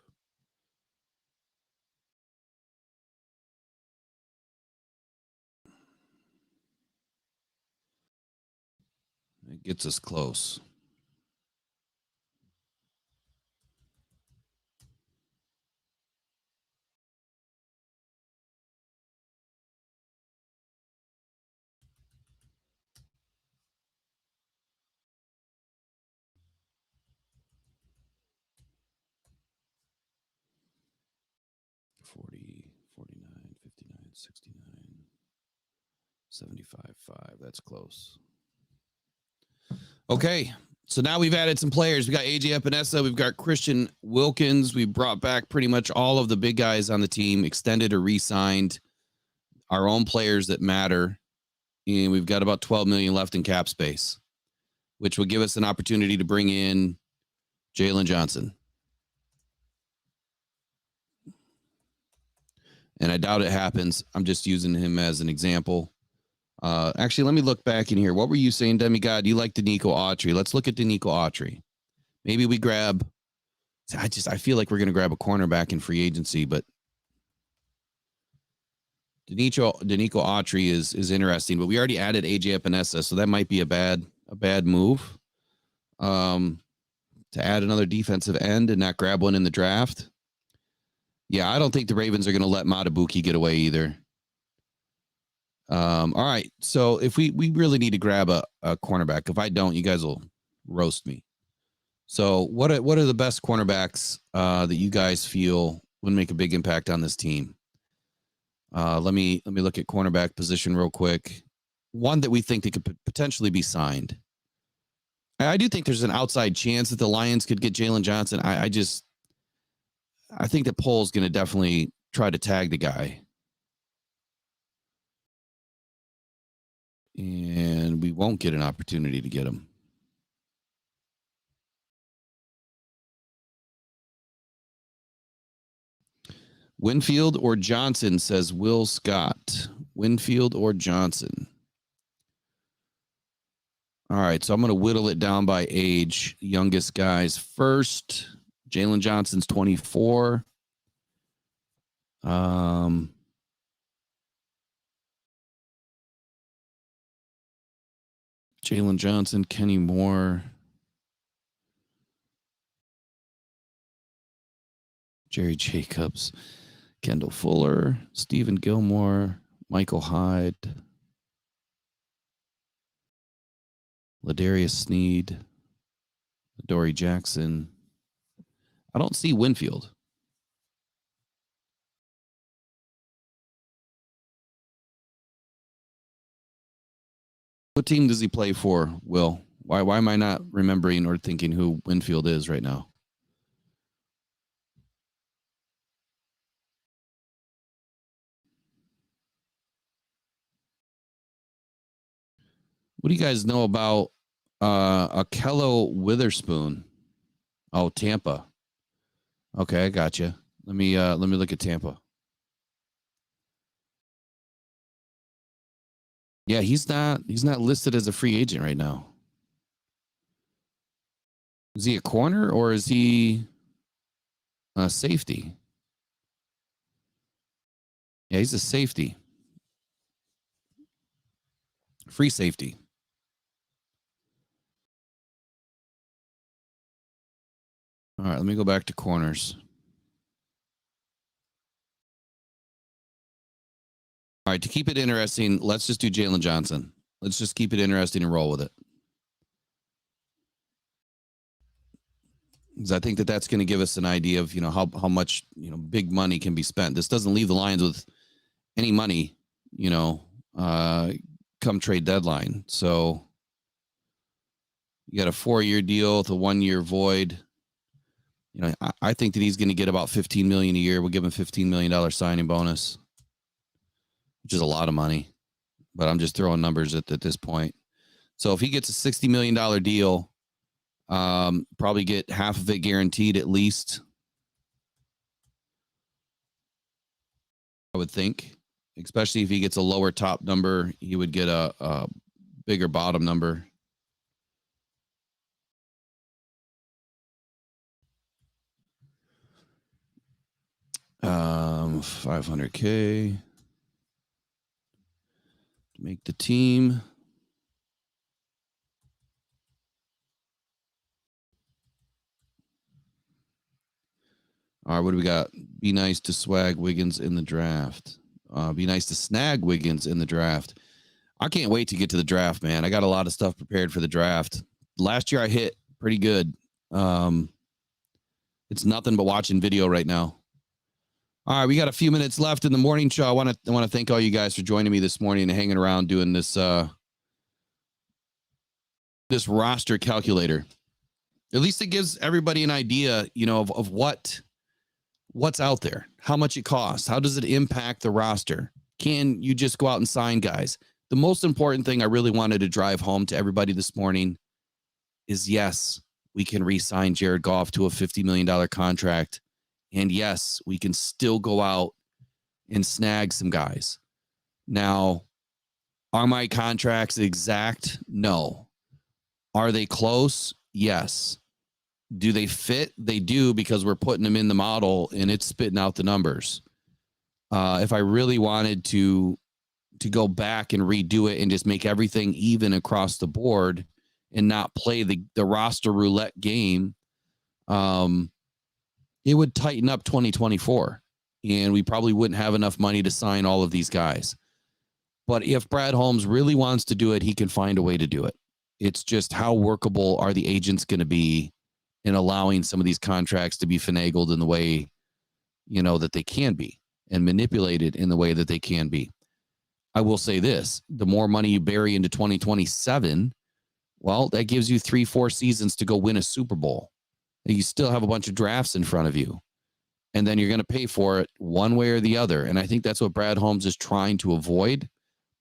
Speaker 1: It gets us close. $40, $49, $59, $69, $75.5. That's close. Okay, so now we've added some players. We got AJ Epinesa. We've got Christian Wilkins. We brought back pretty much all of the big guys on the team, extended or re-signed. Our own players that matter. And we've got about $12 million left in cap space, which will give us an opportunity to bring in Jalen Johnson. And I doubt it happens. I'm just using him as an example. Actually, let me look back in here. What were you saying, Demigod? You like Danico Autry. Let's look at Danico Autry. Maybe we grab. I feel like we're going to grab a cornerback in free agency, but Danico Autry is interesting. But we already added AJ Epinesa, so that might be a bad move. To add another defensive end and not grab one in the draft. Yeah, I don't think the Ravens are going to let Matabuki get away either. All right, so if we really need to grab a cornerback, if I don't, you guys will roast me. So what are the best cornerbacks that you guys feel would make a big impact on this team? Let me look at cornerback position real quick. One that we think that could potentially be signed. I do think there's an outside chance that the Lions could get Jalen Johnson. I think that Pole's going to definitely try to tag the guy. And we won't get an opportunity to get him. Winfield or Johnson, says Will Scott. Winfield or Johnson. All right, so I'm going to whittle it down by age. Youngest guys first. Jalen Johnson's 24. Jalen Johnson, Kenny Moore, Jerry Jacobs, Kendall Fuller, Stephen Gilmore, Michael Hyde, Ladarius Sneed, Dory Jackson. I don't see Winfield. What team does he play for, Will? Why am I not remembering or thinking who Winfield is right now? What do you guys know about Akello Witherspoon? Oh, Tampa. Okay, I got you. Let me look at Tampa. Yeah, he's not listed as a free agent right now. Is he a corner or is he a safety? Yeah, he's a safety. Free safety. All right, let me go back to corners. All right, to keep it interesting, let's just do Jalen Johnson. Let's just keep it interesting and roll with it. Because I think that that's going to give us an idea of, how much, big money can be spent. This doesn't leave the Lions with any money, come trade deadline. So you got a 4-year deal with a 1-year void. I think that he's going to get about $15 million a year. We'll give him $15 million signing bonus, which is a lot of money, but I'm just throwing numbers at this point. So if he gets a $60 million deal, probably get half of it guaranteed at least, I would think, especially if he gets a lower top number, he would get a bigger bottom number. $500K to make the team. All right, what do we got? Be nice to swag Wiggins in the draft. Be nice to snag Wiggins in the draft. I can't wait to get to the draft, man. I got a lot of stuff prepared for the draft. Last year I hit pretty good. It's nothing but watching video right now. All right, we got a few minutes left in the morning show. I want to thank all you guys for joining me this morning and hanging around doing this this roster calculator. At least it gives everybody an idea, of what's out there, how much it costs, how does it impact the roster? Can you just go out and sign guys? The most important thing I really wanted to drive home to everybody this morning is, yes, we can re-sign Jared Goff to a $50 million contract. And yes, we can still go out and snag some guys. Now, are my contracts exact? No. Are they close? Yes. Do they fit? They do, because we're putting them in the model and it's spitting out the numbers. If I really wanted to go back and redo it and just make everything even across the board and not play the roster roulette game, it would tighten up 2024, and we probably wouldn't have enough money to sign all of these guys. But if Brad Holmes really wants to do it, he can find a way to do it. It's just, how workable are the agents going to be in allowing some of these contracts to be finagled in the way, that they can be, and manipulated in the way that they can be. I will say this: the more money you bury into 2027, well, that gives you 3-4 seasons to go win a Super Bowl. You still have a bunch of drafts in front of you, and then you're going to pay for it one way or the other. And I think that's what Brad Holmes is trying to avoid,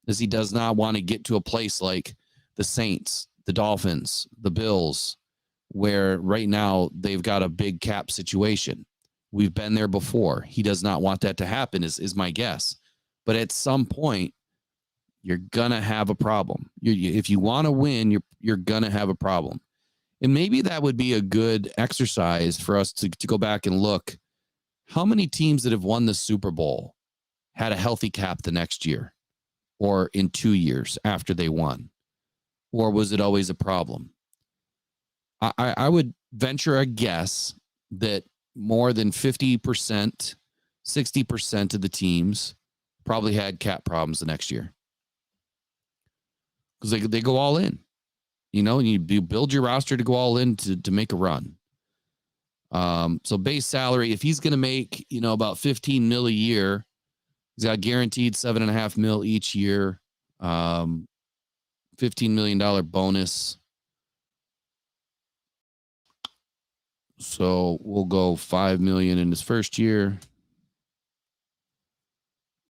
Speaker 1: is he does not want to get to a place like the Saints, the Dolphins, the Bills, where right now they've got a big cap situation. We've been there before. He does not want that to happen, is my guess. But at some point, you're going to have a problem. If you want to win, you're going to have a problem. And maybe that would be a good exercise for us to go back and look. How many teams that have won the Super Bowl had a healthy cap the next year, or in 2 years after they won? Or was it always a problem? I would venture a guess that more than 50%, 60% of the teams probably had cap problems the next year, because they go all in, and you build your roster to go all in to make a run. So base salary, if he's going to make, about 15 mil a year, he's got guaranteed $7.5 mil each year, $15 million bonus. So we'll go 5 million in his first year.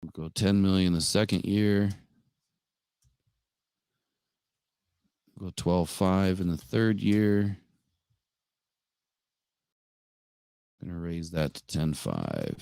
Speaker 1: We'll go 10 million the second year. We'll go 12.5 in the third year. I'm going to raise that to 10.5.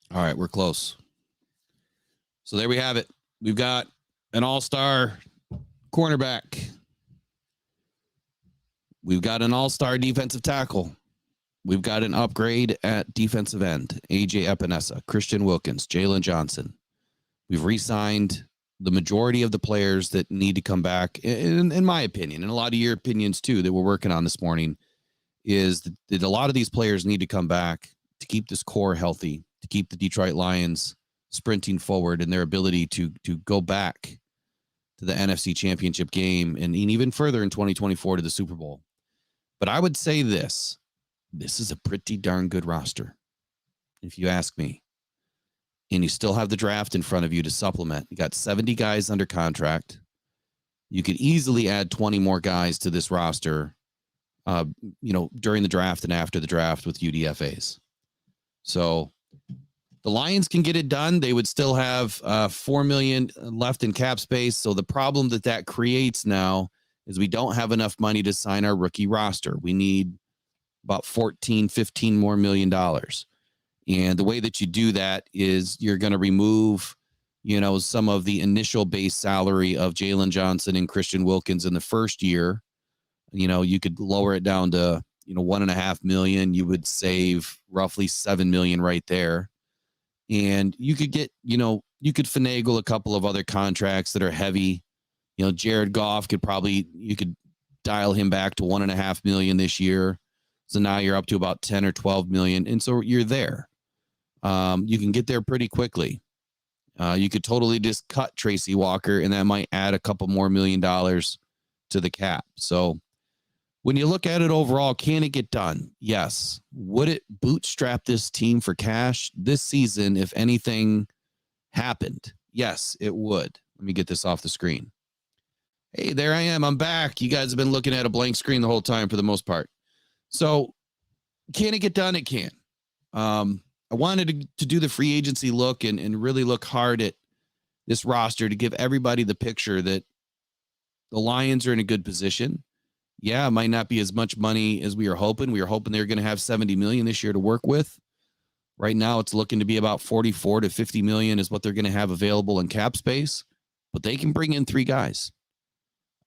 Speaker 1: All right, we're close. So there we have it. We've got an all-star cornerback. We've got an all-star defensive tackle. We've got an upgrade at defensive end: AJ Epinesa, Christian Wilkins, Jalen Johnson. We've re-signed the majority of the players that need to come back, in my opinion, and a lot of your opinions too, that we're working on this morning, is that a lot of these players need to come back to keep this core healthy, to keep the Detroit Lions sprinting forward in their ability to go back to the NFC Championship game, and even further in 2024 to the Super Bowl. But I would say this is a pretty darn good roster, if you ask me. And you still have the draft in front of you to supplement. You got 70 guys under contract. You could easily add 20 more guys to this roster, during the draft and after the draft with UDFAs. So the Lions can get it done. They would still have $4 million left in cap space. So the problem that creates now is we don't have enough money to sign our rookie roster. We need about $14-15 more million. And the way that you do that is you're going to remove, some of the initial base salary of Jalen Johnson and Christian Wilkins in the first year. You could lower it down to, $1.5 million. You would save roughly $7 million right there. And you could get, you could finagle a couple of other contracts that are heavy. Jared Goff you could dial him back to $1.5 million this year. So now you're up to about 10 or 12 million. And so you're there. You can get there pretty quickly. You could totally just cut Tracy Walker, and that might add a couple more $1 million to the cap. So When you look at it overall, can it get done? Yes. Would it bootstrap this team for cash this season if anything happened? Yes, it would. Let me get this off the screen. Hey, there I am. I'm back. You guys have been looking at a blank screen the whole time for the most part. So can it get done? It can. I wanted to do the free agency look and really look hard at this roster to give everybody the picture that the Lions are in a good position. Yeah, it might not be as much money as we were hoping. We were hoping they were going to have 70 million this year to work with. Right now, it's looking to be about 44 to 50 million is what they're going to have available in cap space. But they can bring in 3 guys.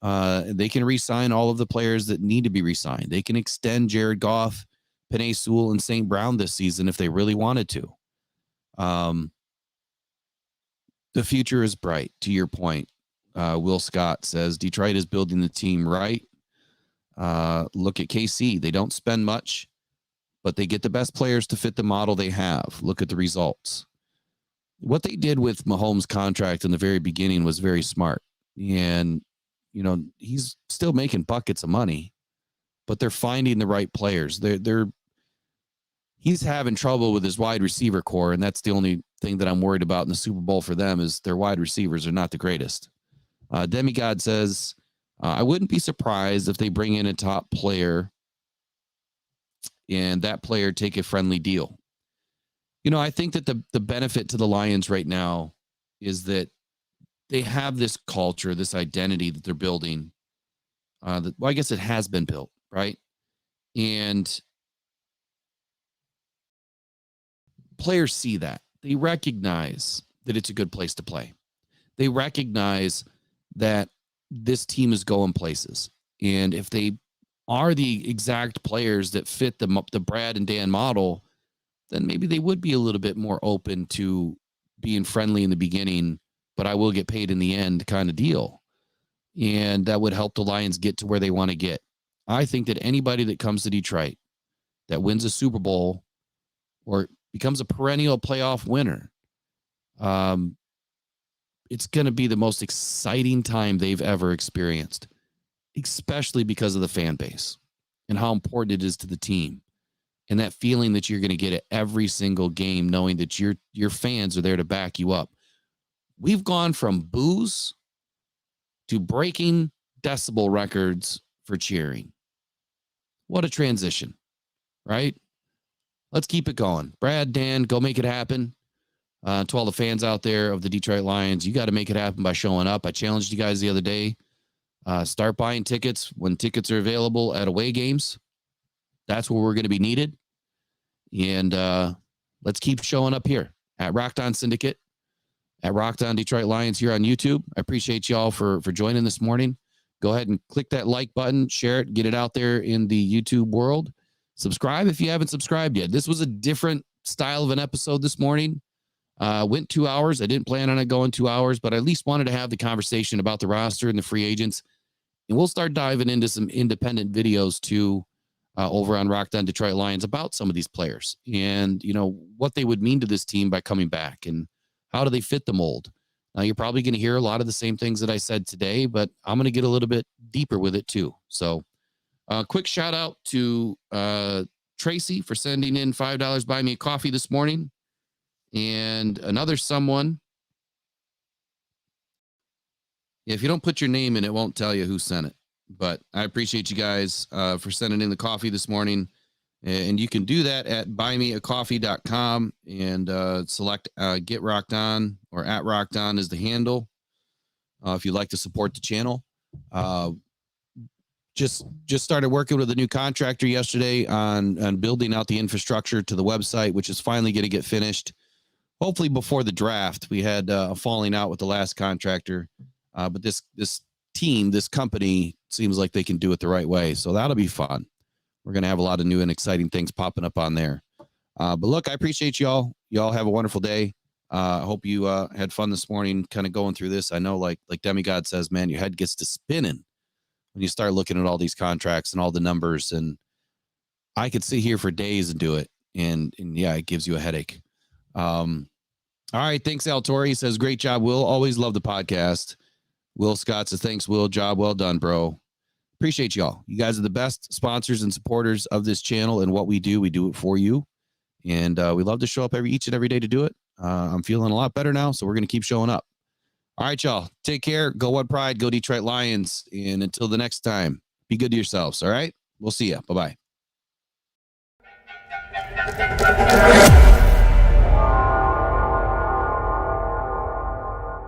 Speaker 1: They can re-sign all of the players that need to be re-signed. They can extend Jared Goff, Penei Sewell, and St. Brown this season if they really wanted to. The future is bright, to your point. Will Scott says Detroit is building the team right. Look at KC. They don't spend much, but they get the best players to fit the model they have. Look at the results. What they did with Mahomes' contract in the very beginning was very smart. And, you know, he's still making buckets of money, but they're finding the right players. He's having trouble with his wide receiver core, and that's the only thing that I'm worried about in the Super Bowl for them is their wide receivers are not the greatest. Demigod says, I wouldn't be surprised if they bring in a top player and that player take a friendly deal. You know, I think that the benefit to the Lions right now is that they have this culture, this identity that they're building. Well, I guess it has been built, right? And players see that. They recognize that it's a good place to play. They recognize that this team is going places. And if they are the exact players that fit the Brad and Dan model, then maybe they would be a little bit more open to being friendly in the beginning, but I will get paid in the end kind of deal. And that would help the Lions get to where they want to get. I think that anybody that comes to Detroit that wins a Super Bowl or becomes a perennial playoff winner, it's going to be the most exciting time they've ever experienced, especially because of the fan base and how important it is to the team. And that feeling that you're going to get at every single game, knowing that your fans are there to back you up. We've gone from boos to breaking decibel records for cheering. What a transition, right? Let's keep it going. Brad, Dan, go make it happen. To all the fans out there of the Detroit Lions, you got to make it happen by showing up. I challenged you guys the other day. Start buying tickets when tickets are available at away games. That's where we're going to be needed. And let's keep showing up here at Rocked On Syndicate, at Rocked On Detroit Lions here on YouTube. I appreciate y'all for joining this morning. Go ahead and click that like button, share it, get it out there in the YouTube world. Subscribe if you haven't subscribed yet. This was a different style of an episode this morning. Went 2 hours. I didn't plan on it going 2 hours, but I at least wanted to have the conversation about the roster and the free agents. And we'll start diving into some independent videos too, over on Rocked On Detroit Lions about some of these players and, you know, what they would mean to this team by coming back and how do they fit the mold. Now, you're probably going to hear a lot of the same things that I said today, but I'm going to get a little bit deeper with it too. So quick shout out to Tracy for sending in $5 buy me a coffee this morning. And another someone, if you don't put your name in, it won't tell you who sent it. But I appreciate you guys for sending in the coffee this morning. And you can do that at buymeacoffee.com and select Get Rocked On or at Rocked On is the handle if you'd like to support the channel. Just started working with a new contractor yesterday on building out the infrastructure to the website, which is finally going to get finished. Hopefully before the draft. We had a falling out with the last contractor, but this team, this company seems like they can do it the right way. So that'll be fun. We're going to have a lot of new and exciting things popping up on there. But look, I appreciate y'all. Y'all have a wonderful day. I hope you had fun this morning kind of going through this. I know like Demigod says, man, your head gets to spinning when you start looking at all these contracts and all the numbers. And I could sit here for days and do it. And yeah, it gives you a headache. All right. Thanks, Al Torre. He says, great job, Will. Always love the podcast. Will Scott says, thanks, Will. Job well done, bro. appreciate y'all. You guys are the best sponsors and supporters of this channel and what we do. We do it for you. And we love to show up each and every day to do it. I'm feeling a lot better now, so we're going to keep showing up. All right, y'all. Take care. Go What Pride. Go Detroit Lions. And until the next time, be good to yourselves. All right? We'll see you. Bye-bye.